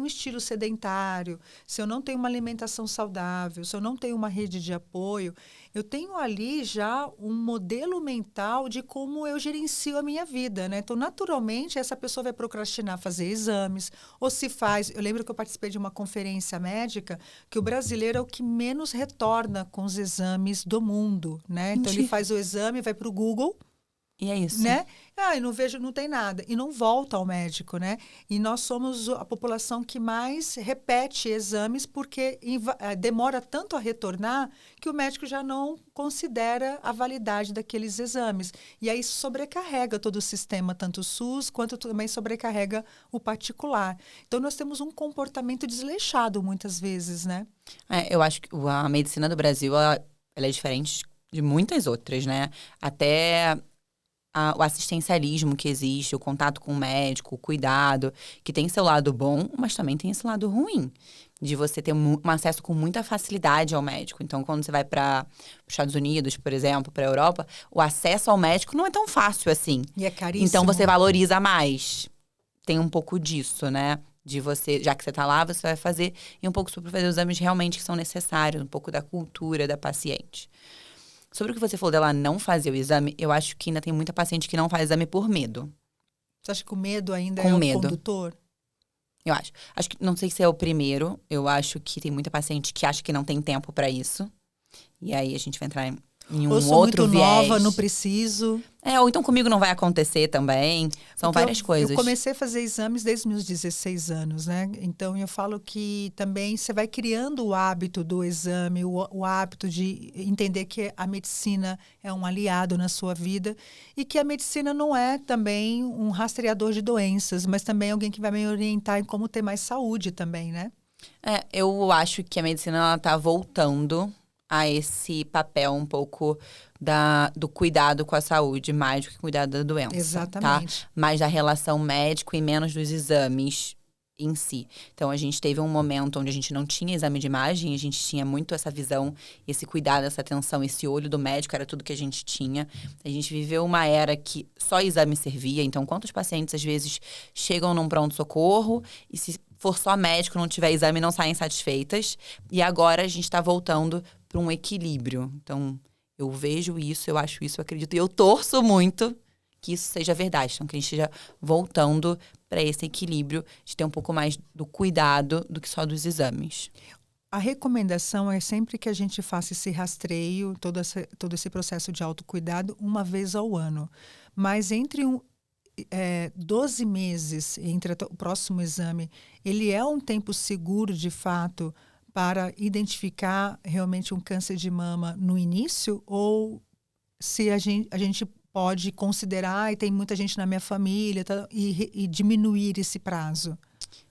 um estilo sedentário, se eu não tenho uma alimentação saudável, se eu não tenho uma rede de apoio, eu tenho ali já um modelo mental de como eu gerencio a minha vida, né? Então, naturalmente, essa pessoa vai procrastinar fazer exames, ou se faz... Eu lembro que eu participei de uma conferência médica que o brasileiro é o que menos retorna com os exames do mundo, né? Então, ele faz o exame, vai para o Google, E é isso. Né? Eu não vejo, não tem nada. E não volta ao médico, né? E nós somos a população que mais repete exames porque demora tanto a retornar que o médico já não considera a validade daqueles exames. E aí sobrecarrega todo o sistema, tanto o SUS quanto também sobrecarrega o particular. Então nós temos um comportamento desleixado muitas vezes, né? Eu acho que a medicina do Brasil, ela é diferente de muitas outras, né? Até o assistencialismo que existe, o contato com o médico, o cuidado, que tem seu lado bom, mas também tem esse lado ruim, de você ter um acesso com muita facilidade ao médico. Então, quando você vai para os Estados Unidos, por exemplo, para a Europa, o acesso ao médico não é tão fácil assim. E é caríssimo. Então, você valoriza mais. Tem um pouco disso, né? De você, já que você está lá, você vai fazer, e um pouco sobre fazer os exames realmente que são necessários, um pouco da cultura da paciente. Sobre o que você falou dela não fazer o exame, eu acho que ainda tem muita paciente que não faz exame por medo. Você acha que o medo ainda Com é medo. o condutor? Eu acho. Acho que, não sei se é o primeiro, eu acho que tem muita paciente que acha que não tem tempo para isso. E aí a gente vai entrar em um Ou sou outro muito viés. nova, não preciso. Ou então comigo não vai acontecer também. São Porque várias coisas. Eu comecei a fazer exames desde os meus 16 anos, né? Então, eu falo que também você vai criando o hábito do exame, o hábito de entender que a medicina é um aliado na sua vida e que a medicina não é também um rastreador de doenças, mas também alguém que vai me orientar em como ter mais saúde também, né? Eu acho que a medicina ela tá voltando a esse papel um pouco do cuidado com a saúde, mais do que cuidar da doença. Exatamente. Tá? Mais da relação médico e menos dos exames em si. Então, a gente teve um momento onde a gente não tinha exame de imagem, a gente tinha muito essa visão, esse cuidado, essa atenção, esse olho do médico, era tudo que a gente tinha. A gente viveu uma era que só exame servia. Então, quantos pacientes, às vezes, chegam num pronto-socorro e se for só médico, não tiver exame, não saem satisfeitas. E agora a gente está voltando para um equilíbrio. Então, eu vejo isso, eu acho isso, eu acredito. E eu torço muito que isso seja verdade. Então, que a gente esteja voltando para esse equilíbrio de ter um pouco mais do cuidado do que só dos exames. A recomendação é sempre que a gente faça esse rastreio, todo esse processo de autocuidado, uma vez ao ano. Mas entre 12 meses entre o próximo exame, ele é um tempo seguro, de fato, para identificar realmente um câncer de mama no início? Ou se a gente pode considerar, e tem muita gente na minha família, e diminuir esse prazo?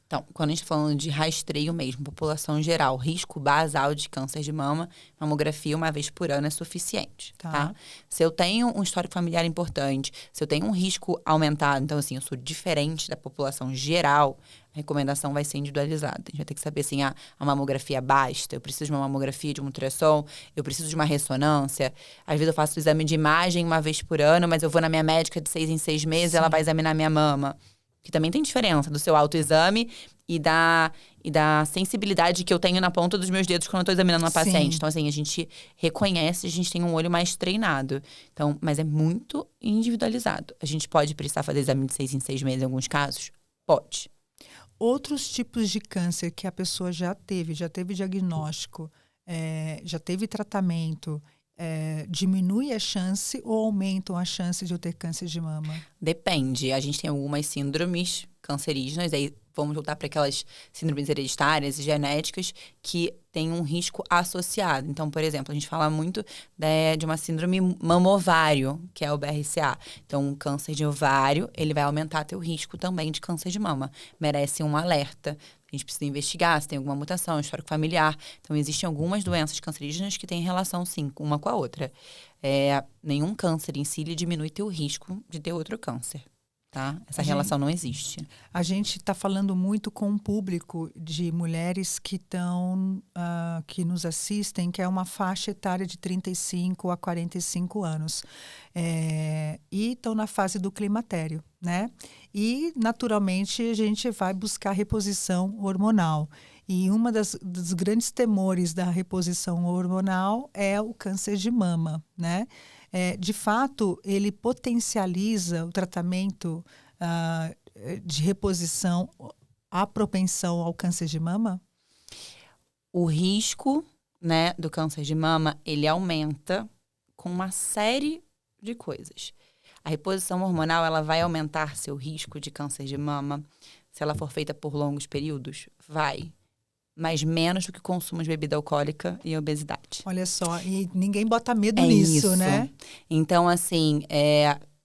Então, quando a gente está falando de rastreio mesmo, população geral, risco basal de câncer de mama, mamografia uma vez por ano é suficiente, tá? Se eu tenho um histórico familiar importante, se eu tenho um risco aumentado, então assim, eu sou diferente da população geral, a recomendação vai ser individualizada. A gente vai ter que saber assim, a mamografia basta, eu preciso de uma mamografia, de um ultrassom, eu preciso de uma ressonância. Às vezes eu faço o exame de imagem uma vez por ano, mas eu vou na minha médica de 6 em 6 meses, Sim. Ela vai examinar minha mama. Que também tem diferença do seu autoexame e da sensibilidade que eu tenho na ponta dos meus dedos quando eu estou examinando uma paciente. Sim. Então, assim, a gente reconhece, a gente tem um olho mais treinado. Então, mas é muito individualizado. A gente pode precisar fazer exame de 6 em 6 meses em alguns casos? Pode. Outros tipos de câncer que a pessoa já teve diagnóstico, já teve tratamento, diminui a chance ou aumentam a chance de eu ter câncer de mama? Depende. A gente tem algumas síndromes cancerígenas, aí vamos voltar para aquelas síndromes hereditárias e genéticas que têm um risco associado. Então, por exemplo, a gente fala muito de uma síndrome mama-ovário, que é o BRCA. Então, o câncer de ovário, ele vai aumentar teu risco também de câncer de mama. Merece um alerta. A gente precisa investigar se tem alguma mutação, histórico familiar. Então, existem algumas doenças cancerígenas que têm relação, sim, uma com a outra. Nenhum câncer em si ele diminui teu risco de ter outro câncer. Tá? Essa relação não existe. A gente está falando muito com um público de mulheres que que nos assistem, que é uma faixa etária de 35 a 45 anos. E estão na fase do climatério, né? E, naturalmente, a gente vai buscar reposição hormonal. E uma dos grandes temores da reposição hormonal é o câncer de mama, né? De fato, ele potencializa o tratamento de reposição, a propensão ao câncer de mama? O risco, né, do câncer de mama, ele aumenta com uma série de coisas. A reposição hormonal, ela vai aumentar seu risco de câncer de mama se ela for feita por longos períodos? Vai. Mas menos do que o consumo de bebida alcoólica e obesidade. Olha só, e ninguém bota medo nisso, né? Então, assim,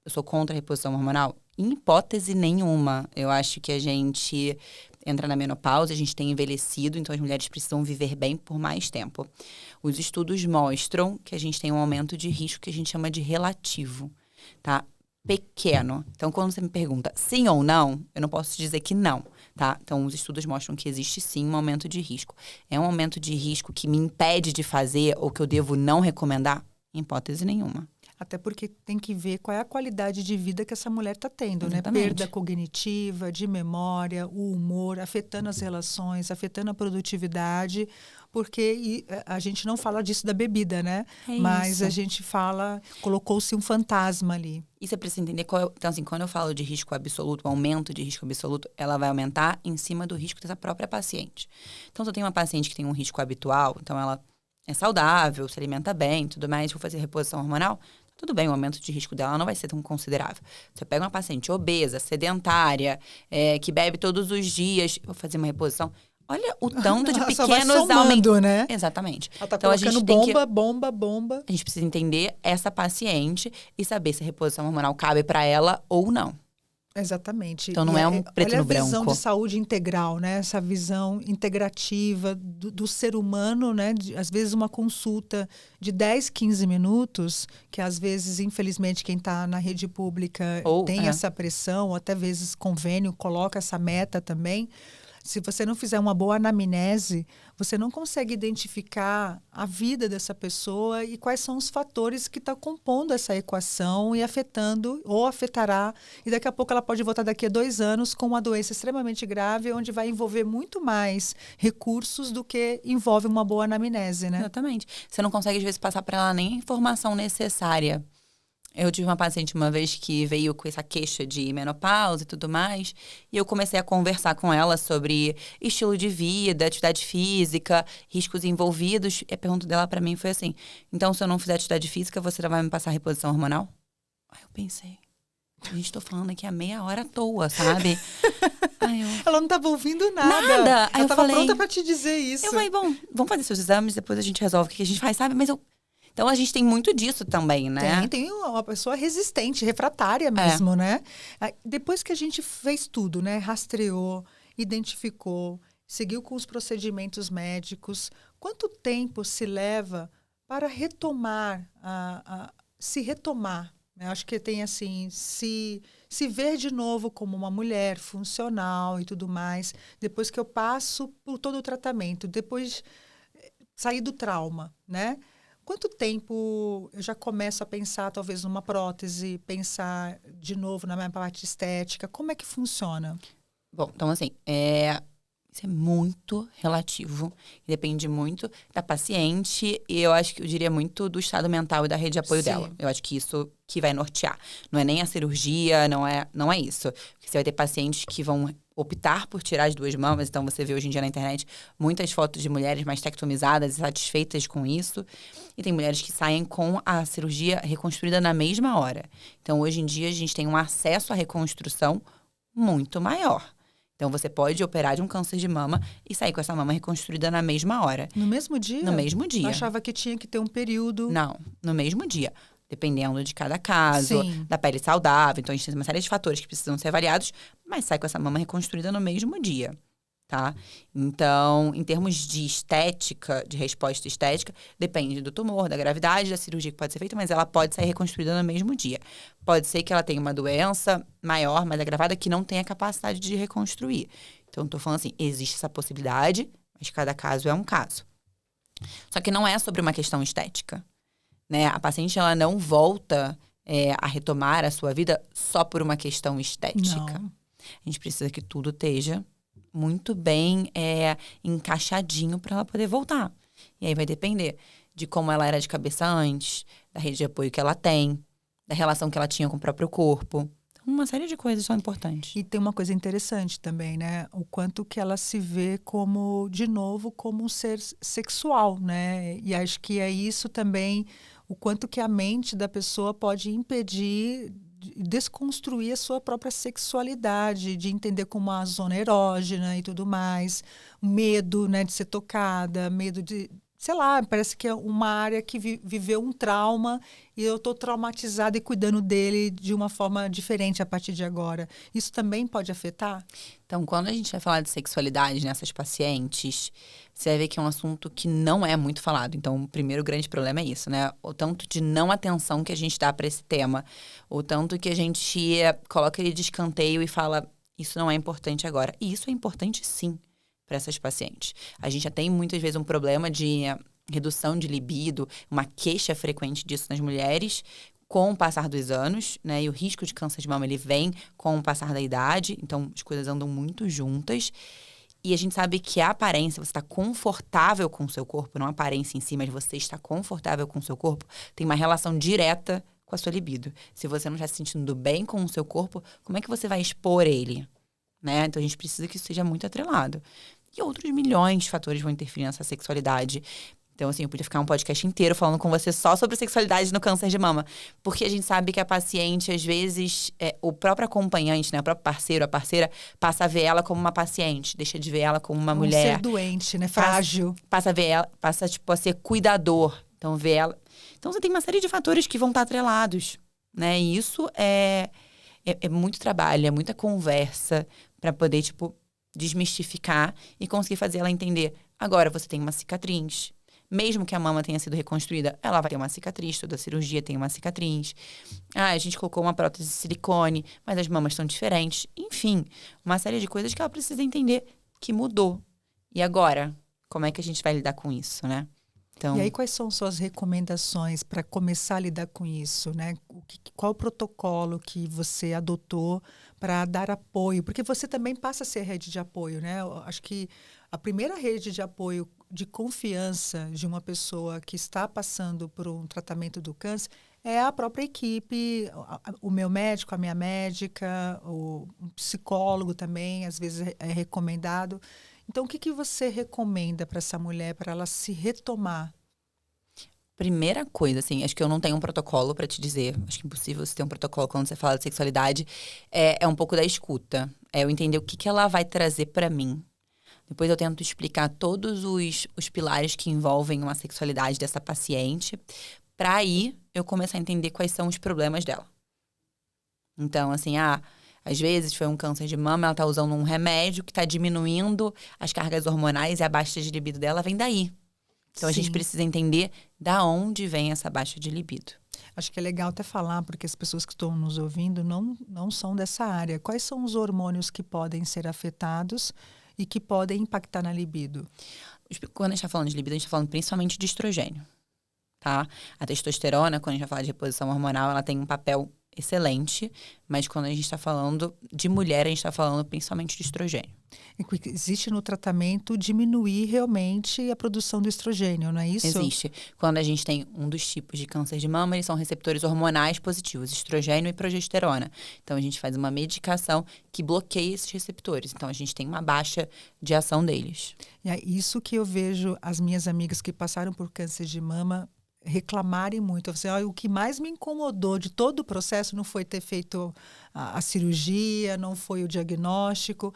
eu sou contra a reposição hormonal? Em hipótese nenhuma. Eu acho que a gente entra na menopausa, a gente tem envelhecido, então as mulheres precisam viver bem por mais tempo. Os estudos mostram que a gente tem um aumento de risco que a gente chama de relativo, tá? Pequeno. Então, quando você me pergunta sim ou não, eu não posso dizer que não, tá? Então, os estudos mostram que existe sim um aumento de risco. É um aumento de risco que me impede de fazer ou que eu devo não recomendar? Em hipótese nenhuma. Até porque tem que ver qual é a qualidade de vida que essa mulher está tendo, Exatamente. né? Perda cognitiva, de memória, o humor, afetando as relações, afetando a produtividade, porque a gente não fala disso da bebida, né? Mas isso. a gente fala, colocou-se um fantasma ali. E você precisa entender então, assim, quando eu falo de risco absoluto, aumento de risco absoluto, ela vai aumentar em cima do risco dessa própria paciente. Então, se eu tenho uma paciente que tem um risco habitual, então ela é saudável, se alimenta bem, tudo mais, vou fazer reposição hormonal, tudo bem, o aumento de risco dela não vai ser tão considerável. Se eu pego uma paciente obesa, sedentária, que bebe todos os dias, vou fazer uma reposição. Olha o tanto de pequenos aumentos, né? Exatamente. Ela tá então, colocando a gente tem bomba. A gente precisa entender essa paciente e saber se a reposição hormonal cabe para ela ou não. Exatamente. Então, não é um preto no branco. Olha a visão de saúde integral, né? Essa visão integrativa do ser humano, né? Às vezes uma consulta de 10, 15 minutos, que às vezes, infelizmente, quem está na rede pública tem essa pressão, ou até vezes convênio coloca essa meta também. Se você não fizer uma boa anamnese, você não consegue identificar a vida dessa pessoa e quais são os fatores que estão compondo essa equação e afetando ou afetará. E daqui a pouco ela pode voltar daqui a 2 anos com uma doença extremamente grave, onde vai envolver muito mais recursos do que envolve uma boa anamnese, né? Exatamente. Você não consegue, às vezes, passar para ela nem a informação necessária. Eu tive uma paciente uma vez que veio com essa queixa de menopausa e tudo mais, e eu comecei a conversar com ela sobre estilo de vida, atividade física, riscos envolvidos. E a pergunta dela para mim foi assim: então, se eu não fizer atividade física, você vai me passar reposição hormonal? Aí eu pensei, a gente tô falando aqui há meia hora à toa, sabe? Ela não estava ouvindo nada. Nada. Aí ela estava pronta para te dizer isso. Eu falei, bom, vamos fazer seus exames, depois a gente resolve o que a gente faz, sabe? Então, a gente tem muito disso também, né? Tem uma pessoa resistente, refratária mesmo, né? Depois que a gente fez tudo, né? Rastreou, identificou, seguiu com os procedimentos médicos, quanto tempo se leva para retomar, se retomar? Eu acho que tem assim, se ver de novo como uma mulher funcional e tudo mais, depois que eu passo por todo o tratamento, depois sair do trauma, né? Quanto tempo eu já começo a pensar, talvez, numa prótese, pensar de novo na minha parte estética? Como é que funciona? Bom, então, assim, isso é muito relativo. Depende muito da paciente e eu acho que eu diria muito do estado mental e da rede de apoio dela. Eu acho que isso que vai nortear. Não é nem a cirurgia, não é isso. Porque você vai ter pacientes que vão optar por tirar as 2 mamas. Então, você vê hoje em dia na internet muitas fotos de mulheres mastectomizadas e satisfeitas com isso. E tem mulheres que saem com a cirurgia reconstruída na mesma hora. Então, hoje em dia, a gente tem um acesso à reconstrução muito maior. Então, você pode operar de um câncer de mama e sair com essa mama reconstruída na mesma hora. No mesmo dia? No mesmo dia. Eu achava que tinha que ter um período... Não, no mesmo dia. Dependendo de cada caso, Sim. da pele saudável. Então, a gente tem uma série de fatores que precisam ser avaliados, mas sai com essa mama reconstruída no mesmo dia, tá? Então, em termos de estética, de resposta estética, depende do tumor, da gravidade, da cirurgia que pode ser feita, mas ela pode sair reconstruída no mesmo dia. Pode ser que ela tenha uma doença maior, mais agravada, que não tenha capacidade de reconstruir. Então, estou falando assim, existe essa possibilidade, mas cada caso é um caso. Só que não é sobre uma questão estética, né? A paciente, ela não volta a retomar a sua vida só por uma questão estética. Não. A gente precisa que tudo esteja muito bem encaixadinho para ela poder voltar. E aí vai depender de como ela era de cabeça antes, da rede de apoio que ela tem, da relação que ela tinha com o próprio corpo. Uma série de coisas são importantes. E tem uma coisa interessante também, né? O quanto que ela se vê como, de novo, como um ser sexual, né? E acho que é isso também, o quanto que a mente da pessoa pode impedir desconstruir a sua própria sexualidade, de entender como a zona erógena e tudo mais, medo, né, de ser tocada, medo de, sei lá, parece que é uma área que viveu um trauma e eu estou traumatizada e cuidando dele de uma forma diferente a partir de agora. Isso também pode afetar? Então, quando a gente vai falar de sexualidade nessas pacientes, você vai ver que é um assunto que não é muito falado. Então, o primeiro grande problema é isso, né? O tanto de não atenção que a gente dá para esse tema. O tanto que a gente coloca ele de escanteio e fala, isso não é importante agora. E isso é importante, sim, para essas pacientes. A gente já tem muitas vezes um problema de redução de libido, uma queixa frequente disso nas mulheres, com o passar dos anos, né? E o risco de câncer de mama, ele vem com o passar da idade. Então, as coisas andam muito juntas. E a gente sabe que a aparência, você está confortável com o seu corpo, não a aparência em si, mas você está confortável com o seu corpo, tem uma relação direta com a sua libido. Se você não está se sentindo bem com o seu corpo, como é que você vai expor ele? Né? Então, a gente precisa que isso seja muito atrelado. E outros milhões de fatores vão interferir nessa sexualidade. Então, assim, eu podia ficar um podcast inteiro falando com você só sobre sexualidade no câncer de mama. Porque a gente sabe que a paciente, às vezes, o próprio acompanhante, né? O próprio parceiro, a parceira, passa a ver ela como uma paciente. Deixa de ver ela como uma mulher. Ser doente, né? Frágil. Passa a ver ela, passa, tipo, a ser cuidador. Então, vê ela... Então, você tem uma série de fatores que vão estar atrelados, né? E isso é muito trabalho, é muita conversa para poder, tipo, desmistificar e conseguir fazer ela entender. Agora, você tem uma cicatriz. Mesmo que a mama tenha sido reconstruída, ela vai ter uma cicatriz, toda cirurgia tem uma cicatriz. A gente colocou uma prótese de silicone, mas as mamas são diferentes. Enfim, uma série de coisas que ela precisa entender que mudou. E agora, como é que a gente vai lidar com isso, né? Então... E aí, quais são suas recomendações para começar a lidar com isso, né? Qual o protocolo que você adotou para dar apoio? Porque você também passa a ser rede de apoio, né? Eu acho que a primeira rede de apoio de confiança de uma pessoa que está passando por um tratamento do câncer é a própria equipe, o meu médico, a minha médica, o psicólogo também, às vezes é recomendado. Então, o que você recomenda para essa mulher, para ela se retomar? Primeira coisa, assim, acho que eu não tenho um protocolo para te dizer. Acho que é impossível você ter um protocolo quando você fala de sexualidade. É um pouco da escuta. É eu entender o que ela vai trazer para mim. Depois eu tento explicar todos os pilares que envolvem uma sexualidade dessa paciente, para aí eu começar a entender quais são os problemas dela. Então, assim, às vezes foi um câncer de mama, ela tá usando um remédio que tá diminuindo as cargas hormonais e a baixa de libido dela vem daí. Então, a gente precisa entender da onde vem essa baixa de libido. Acho que é legal até falar, porque as pessoas que estão nos ouvindo não são dessa área. Quais são os hormônios que podem ser afetados e que podem impactar na libido? Quando a gente está falando de libido, a gente está falando principalmente de estrogênio, tá? A testosterona, quando a gente vai falar de reposição hormonal, ela tem um papel excelente, mas quando a gente está falando de mulher, a gente está falando principalmente de estrogênio. Existe no tratamento diminuir realmente a produção do estrogênio, não é isso? Existe. Quando a gente tem um dos tipos de câncer de mama, eles são receptores hormonais positivos, estrogênio e progesterona. Então, a gente faz uma medicação que bloqueia esses receptores. Então, a gente tem uma baixa de ação deles. E é isso que eu vejo as minhas amigas que passaram por câncer de mama reclamarem muito. Assim, o que mais me incomodou de todo o processo não foi ter feito a cirurgia, não foi o diagnóstico,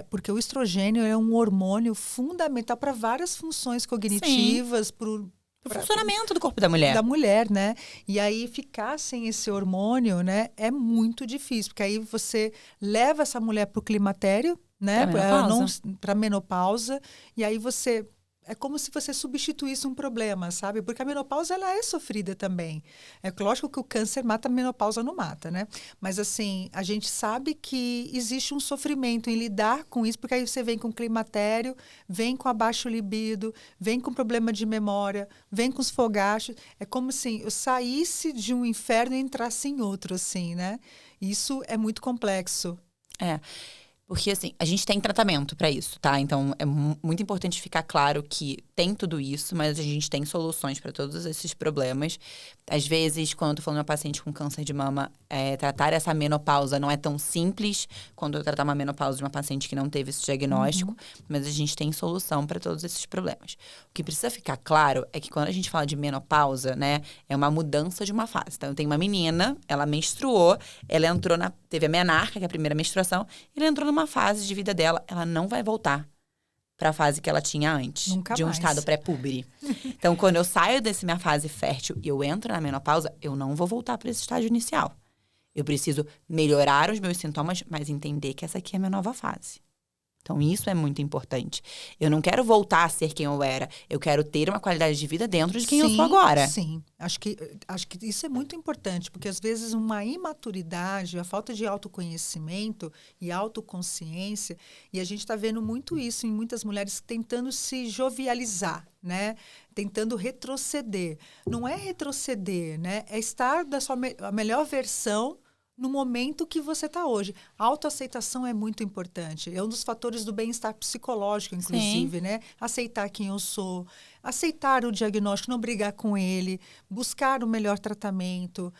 porque o estrogênio é um hormônio fundamental para várias funções cognitivas, para o funcionamento do corpo da mulher. Da mulher, né? E aí ficar sem esse hormônio, né, é muito difícil, porque aí você leva essa mulher para o climatério, né, para menopausa, e aí você é como se você substituísse um problema, sabe? Porque a menopausa, ela é sofrida também. É lógico que o câncer mata, a menopausa não mata, né? Mas, assim, a gente sabe que existe um sofrimento em lidar com isso, porque aí você vem com climatério, vem com abaixo libido, vem com problema de memória, vem com os fogachos. É como se eu saísse de um inferno e entrasse em outro, assim, né? Isso é muito complexo. Porque, assim, a gente tem tratamento pra isso, tá? Então, é muito importante ficar claro que tem tudo isso, mas a gente tem soluções pra todos esses problemas. Às vezes, quando eu tô falando de uma paciente com câncer de mama, tratar essa menopausa não é tão simples quando eu tratar uma menopausa de uma paciente que não teve esse diagnóstico, mas a gente tem solução pra todos esses problemas. O que precisa ficar claro é que quando a gente fala de menopausa, né, é uma mudança de uma fase. Então, eu tenho uma menina, ela menstruou, ela entrou teve a menarca, que é a primeira menstruação, e ela entrou numa fase de vida dela, ela não vai voltar para a fase que ela tinha antes, Nunca de um mais. estado pré-púbere. Então, quando eu saio dessa minha fase fértil e eu entro na menopausa, eu não vou voltar para esse estágio inicial. Eu preciso melhorar os meus sintomas, mas entender que essa aqui é a minha nova fase. Então, isso é muito importante. Eu não quero voltar a ser quem eu era. Eu quero ter uma qualidade de vida dentro de quem eu sou agora. Sim, acho que isso é muito importante, porque às vezes uma imaturidade, a falta de autoconhecimento e autoconsciência, e a gente está vendo muito isso em muitas mulheres tentando se jovializar, né? Tentando retroceder. Não é retroceder, né? É estar da sua a melhor versão no momento que você está hoje. A autoaceitação é muito importante. É um dos fatores do bem-estar psicológico, inclusive, né? Aceitar quem eu sou, aceitar o diagnóstico, não brigar com ele, buscar o melhor tratamento,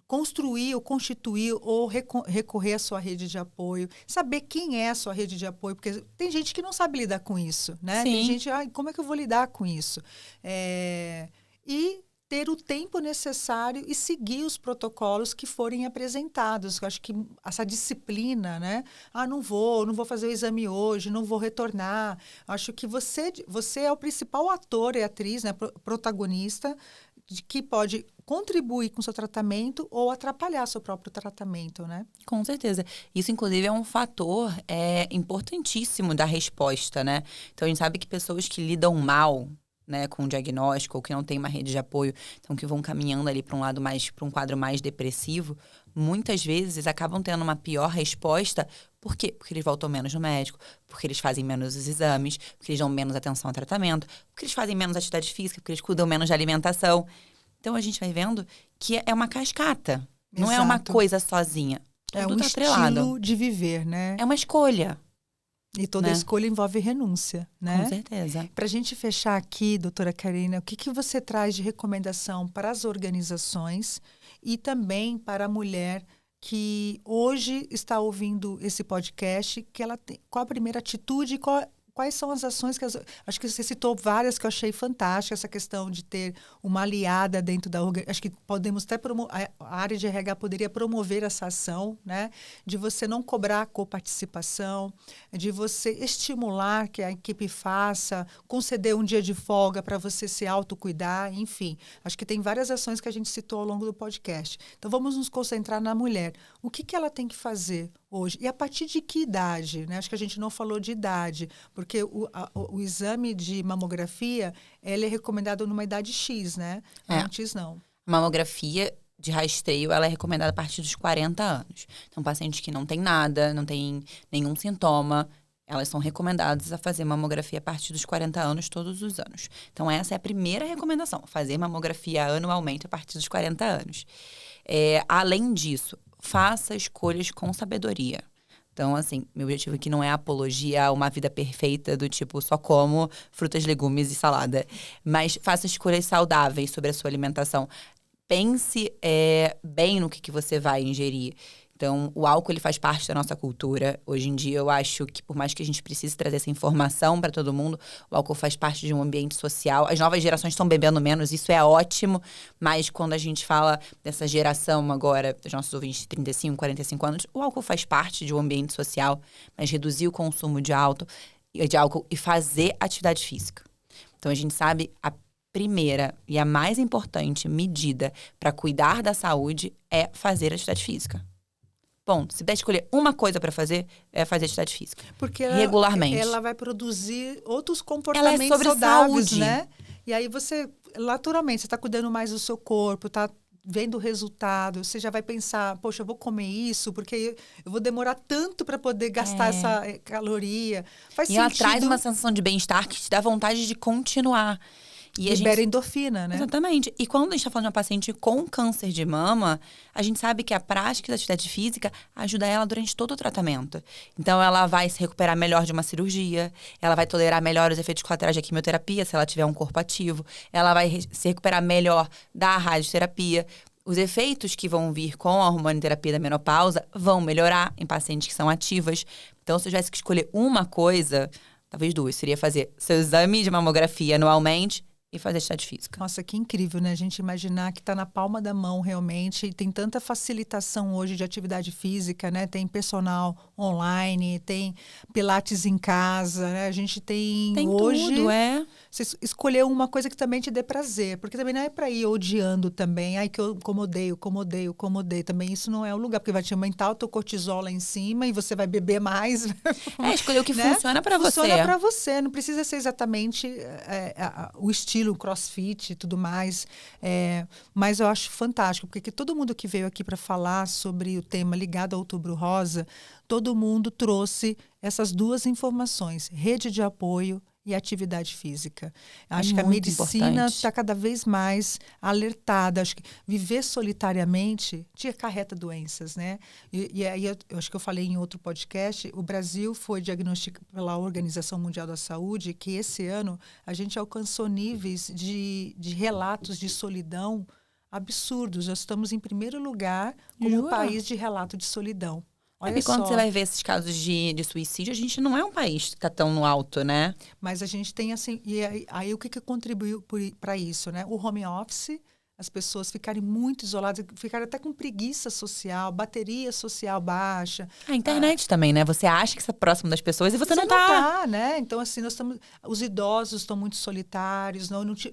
construir ou constituir ou recorrer à sua rede de apoio, saber quem é a sua rede de apoio, porque tem gente que não sabe lidar com isso, né? Sim. Tem gente, como é que eu vou lidar com isso? E ter o tempo necessário e seguir os protocolos que forem apresentados. Eu acho que essa disciplina, né? Não vou fazer o exame hoje, não vou retornar. Acho que você é o principal ator e atriz, né? Protagonista, que pode contribuir com o seu tratamento ou atrapalhar seu próprio tratamento, né? Com certeza. Isso, inclusive, é um fator importantíssimo da resposta, né? Então, a gente sabe que pessoas que lidam mal, né, com o diagnóstico ou que não tem uma rede de apoio, então que vão caminhando ali para um quadro mais depressivo, muitas vezes acabam tendo uma pior resposta. Por quê? Porque eles voltam menos no médico, porque eles fazem menos os exames, porque eles dão menos atenção ao tratamento, porque eles fazem menos atividade física, porque eles cuidam menos de alimentação. Então a gente vai vendo que é uma cascata. Não é uma coisa sozinha. É Tudo um tá atrelado. estilo de viver, né? É uma escolha. E toda né? escolha envolve renúncia, né? Com certeza. Para a gente fechar aqui, doutora Karina, o que você traz de recomendação para as organizações e também para a mulher que hoje está ouvindo esse podcast, que ela tem, qual a primeira atitude e quais são as ações acho que você citou várias que eu achei fantásticas, essa questão de ter uma aliada dentro da organização. Acho que podemos até a área de RH poderia promover essa ação, né? De você não cobrar a coparticipação, de você estimular que a equipe faça, conceder um dia de folga para você se autocuidar, enfim. Acho que tem várias ações que a gente citou ao longo do podcast. Então, vamos nos concentrar na mulher. O que ela tem que fazer hoje? E a partir de que idade? Né? Acho que a gente não falou de idade, porque o exame de mamografia, ele é recomendado numa idade X, né? Antes não. A mamografia de rastreio, ela é recomendada a partir dos 40 anos. Então, pacientes que não têm nada, não têm nenhum sintoma, elas são recomendadas a fazer mamografia a partir dos 40 anos, todos os anos. Então, essa é a primeira recomendação, fazer mamografia anualmente a partir dos 40 anos. Além disso, faça escolhas com sabedoria. Então, assim, meu objetivo aqui não é apologia a uma vida perfeita do tipo só como frutas, legumes e salada. Mas faça escolhas saudáveis sobre a sua alimentação. Pense bem no que você vai ingerir. Então, o álcool ele faz parte da nossa cultura. Hoje em dia, eu acho que por mais que a gente precise trazer essa informação para todo mundo, o álcool faz parte de um ambiente social. As novas gerações estão bebendo menos, isso é ótimo. Mas quando a gente fala dessa geração agora, dos nossos ouvintes de 35, 45 anos, o álcool faz parte de um ambiente social. Mas reduzir o consumo de álcool e fazer atividade física. Então, a gente sabe a primeira e a mais importante medida para cuidar da saúde é fazer atividade física. Bom, se der escolher uma coisa para fazer, é fazer atividade física. Porque regularmente. Ela vai produzir outros comportamentos ela é sobre saudáveis, saúde, né? E aí você, naturalmente, você está cuidando mais do seu corpo, está vendo o resultado, você já vai pensar, poxa, eu vou comer isso, porque eu vou demorar tanto para poder gastar essa caloria. Faz sentido. Ela traz uma sensação de bem-estar que te dá vontade de continuar. E libera endorfina, né? Exatamente. E quando a gente está falando de uma paciente com câncer de mama, a gente sabe que a prática da atividade física ajuda ela durante todo o tratamento. Então, ela vai se recuperar melhor de uma cirurgia, ela vai tolerar melhor os efeitos colaterais da quimioterapia, se ela tiver um corpo ativo, ela vai se recuperar melhor da radioterapia. Os efeitos que vão vir com a hormonioterapia da menopausa vão melhorar em pacientes que são ativas. Então, se eu tivesse que escolher uma coisa, talvez duas, seria fazer seu exame de mamografia anualmente e fazer atividade física. Nossa, que incrível, né? A gente imaginar que está na palma da mão realmente. E tem tanta facilitação hoje de atividade física, né? Tem personal online, tem pilates em casa, né? A gente tem hoje... Tudo, é. Você escolheu uma coisa que também te dê prazer. Porque também não é para ir odiando também. Ai, que eu como odeio. Também isso não é o lugar. Porque vai te aumentar o teu cortisol lá em cima e você vai beber mais. Escolher o que né? funciona para você. Funciona para você. Não precisa ser exatamente o estilo crossfit e tudo mais. Mas eu acho fantástico. Porque todo mundo que veio aqui para falar sobre o tema ligado ao Outubro Rosa, todo mundo trouxe essas duas informações. Rede de apoio e atividade física. Acho que a medicina está cada vez mais alertada. Acho que viver solitariamente te acarreta doenças, né? E aí, eu acho que eu falei em outro podcast, o Brasil foi diagnosticado pela Organização Mundial da Saúde que esse ano a gente alcançou níveis de relatos de solidão absurdos. Nós estamos em primeiro lugar como país de relato de solidão. Olha quando você vai ver esses casos de suicídio, a gente não é um país que está tão no alto, né? Mas a gente tem assim... E aí o que contribuiu para isso, né? O home office, as pessoas ficarem muito isoladas, ficarem até com preguiça social, bateria social baixa. A internet também, né? Você acha que está próximo das pessoas e você não está. Não tá, né? Então, assim, os idosos estão muito solitários,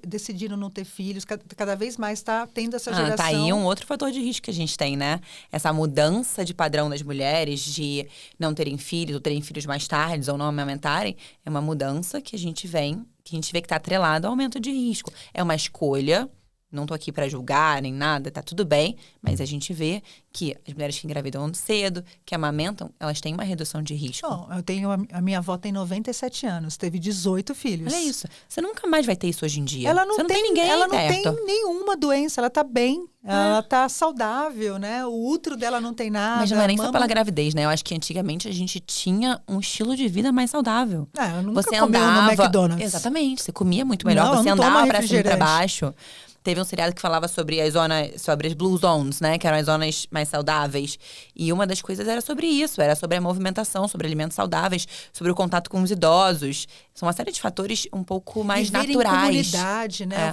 decidiram não ter filhos. Cada vez mais está tendo essa geração. Tá aí um outro fator de risco que a gente tem, né? Essa mudança de padrão das mulheres, de não terem filhos, ou terem filhos mais tarde, ou não amamentarem, é uma mudança que a gente vê que está atrelado ao aumento de risco. É uma escolha. Não tô aqui para julgar nem nada, tá tudo bem, mas a gente vê que as mulheres que engravidam cedo, que amamentam, elas têm uma redução de risco. Bom, a minha avó tem 97 anos, teve 18 filhos. Olha isso. Você nunca mais vai ter isso hoje em dia. Ela não Você não tem ninguém Ela perto. não tem nenhuma doença, ela tá bem. Ela tá saudável, né? O útero dela não tem nada. Mas não é nem só pela gravidez, né? Eu acho que antigamente a gente tinha um estilo de vida mais saudável. Eu nunca você comeu andava no McDonald's. Exatamente, você comia muito melhor, Não, você eu não tomo andava pra cima e pra refrigerante. baixo. Teve um seriado que falava sobre sobre as Blue Zones, né? Que eram as zonas mais saudáveis. E uma das coisas era sobre isso. Era sobre a movimentação, sobre alimentos saudáveis, sobre o contato com os idosos. São uma série de fatores um pouco mais naturais. Em comunidade, né?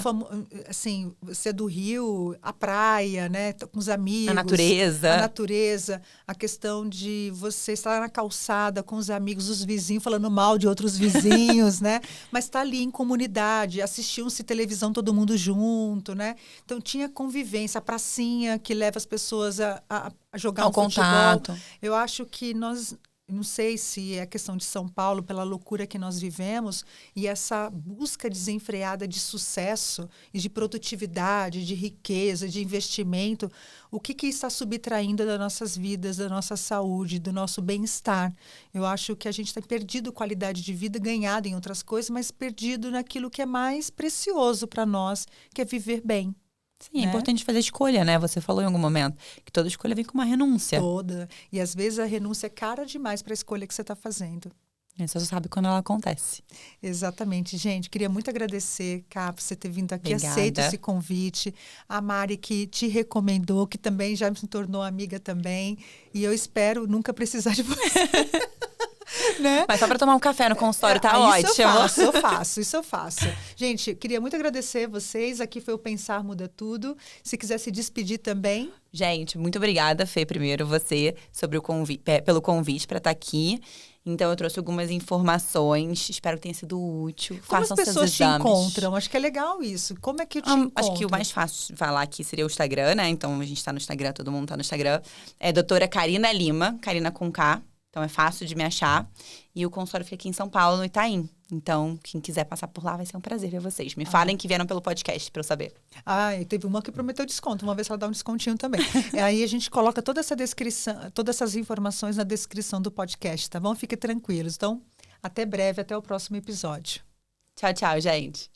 Assim, você é do Rio, a praia, né? Com os amigos. A natureza. A questão de você estar na calçada com os amigos, os vizinhos, falando mal de outros vizinhos, né? Mas tá ali em comunidade. Assistiam-se televisão todo mundo junto. Né? Então tinha convivência, a pracinha que leva as pessoas a jogar um contato. Futebol. Eu acho que não sei se é questão de São Paulo, pela loucura que nós vivemos, e essa busca desenfreada de sucesso e de produtividade, de riqueza, de investimento, o que está subtraindo das nossas vidas, da nossa saúde, do nosso bem-estar? Eu acho que a gente tem perdido qualidade de vida, ganhado em outras coisas, mas perdido naquilo que é mais precioso para nós, que é viver bem. Sim, é importante fazer escolha, né? Você falou em algum momento que toda escolha vem com uma renúncia. Toda. E às vezes a renúncia é cara demais para a escolha que você está fazendo. Você só sabe quando ela acontece. Exatamente. Gente, queria muito agradecer, Cá, por você ter vindo aqui. Obrigada. Aceito esse convite. A Mari, que te recomendou, que também já se tornou amiga também. E eu espero nunca precisar de você. Né? Mas só para tomar um café no consultório, tá ótimo. Isso eu faço. Gente, queria muito agradecer vocês. Aqui foi o Pensar Muda Tudo. Se quiser se despedir também. Gente, muito obrigada, Fê, primeiro você, pelo convite para estar aqui. Então, eu trouxe algumas informações. Espero que tenha sido útil. Como Façam as pessoas seus exames. te encontram? Acho que é legal isso. Como é que eu te encontro? Acho que o mais fácil de falar aqui seria o Instagram, né? Então, a gente está no Instagram, todo mundo está no Instagram. É doutora Karina Lima, Karina com K. Então, é fácil de me achar. E o consultório fica aqui em São Paulo, no Itaim. Então, quem quiser passar por lá, vai ser um prazer ver vocês. Me falem que vieram pelo podcast, para eu saber. E teve uma que prometeu desconto. Vamos ver se ela dá um descontinho também. Aí a gente coloca toda essa descrição, todas essas informações na descrição do podcast, tá bom? Fiquem tranquilos. Então, até breve, até o próximo episódio. Tchau, tchau, gente.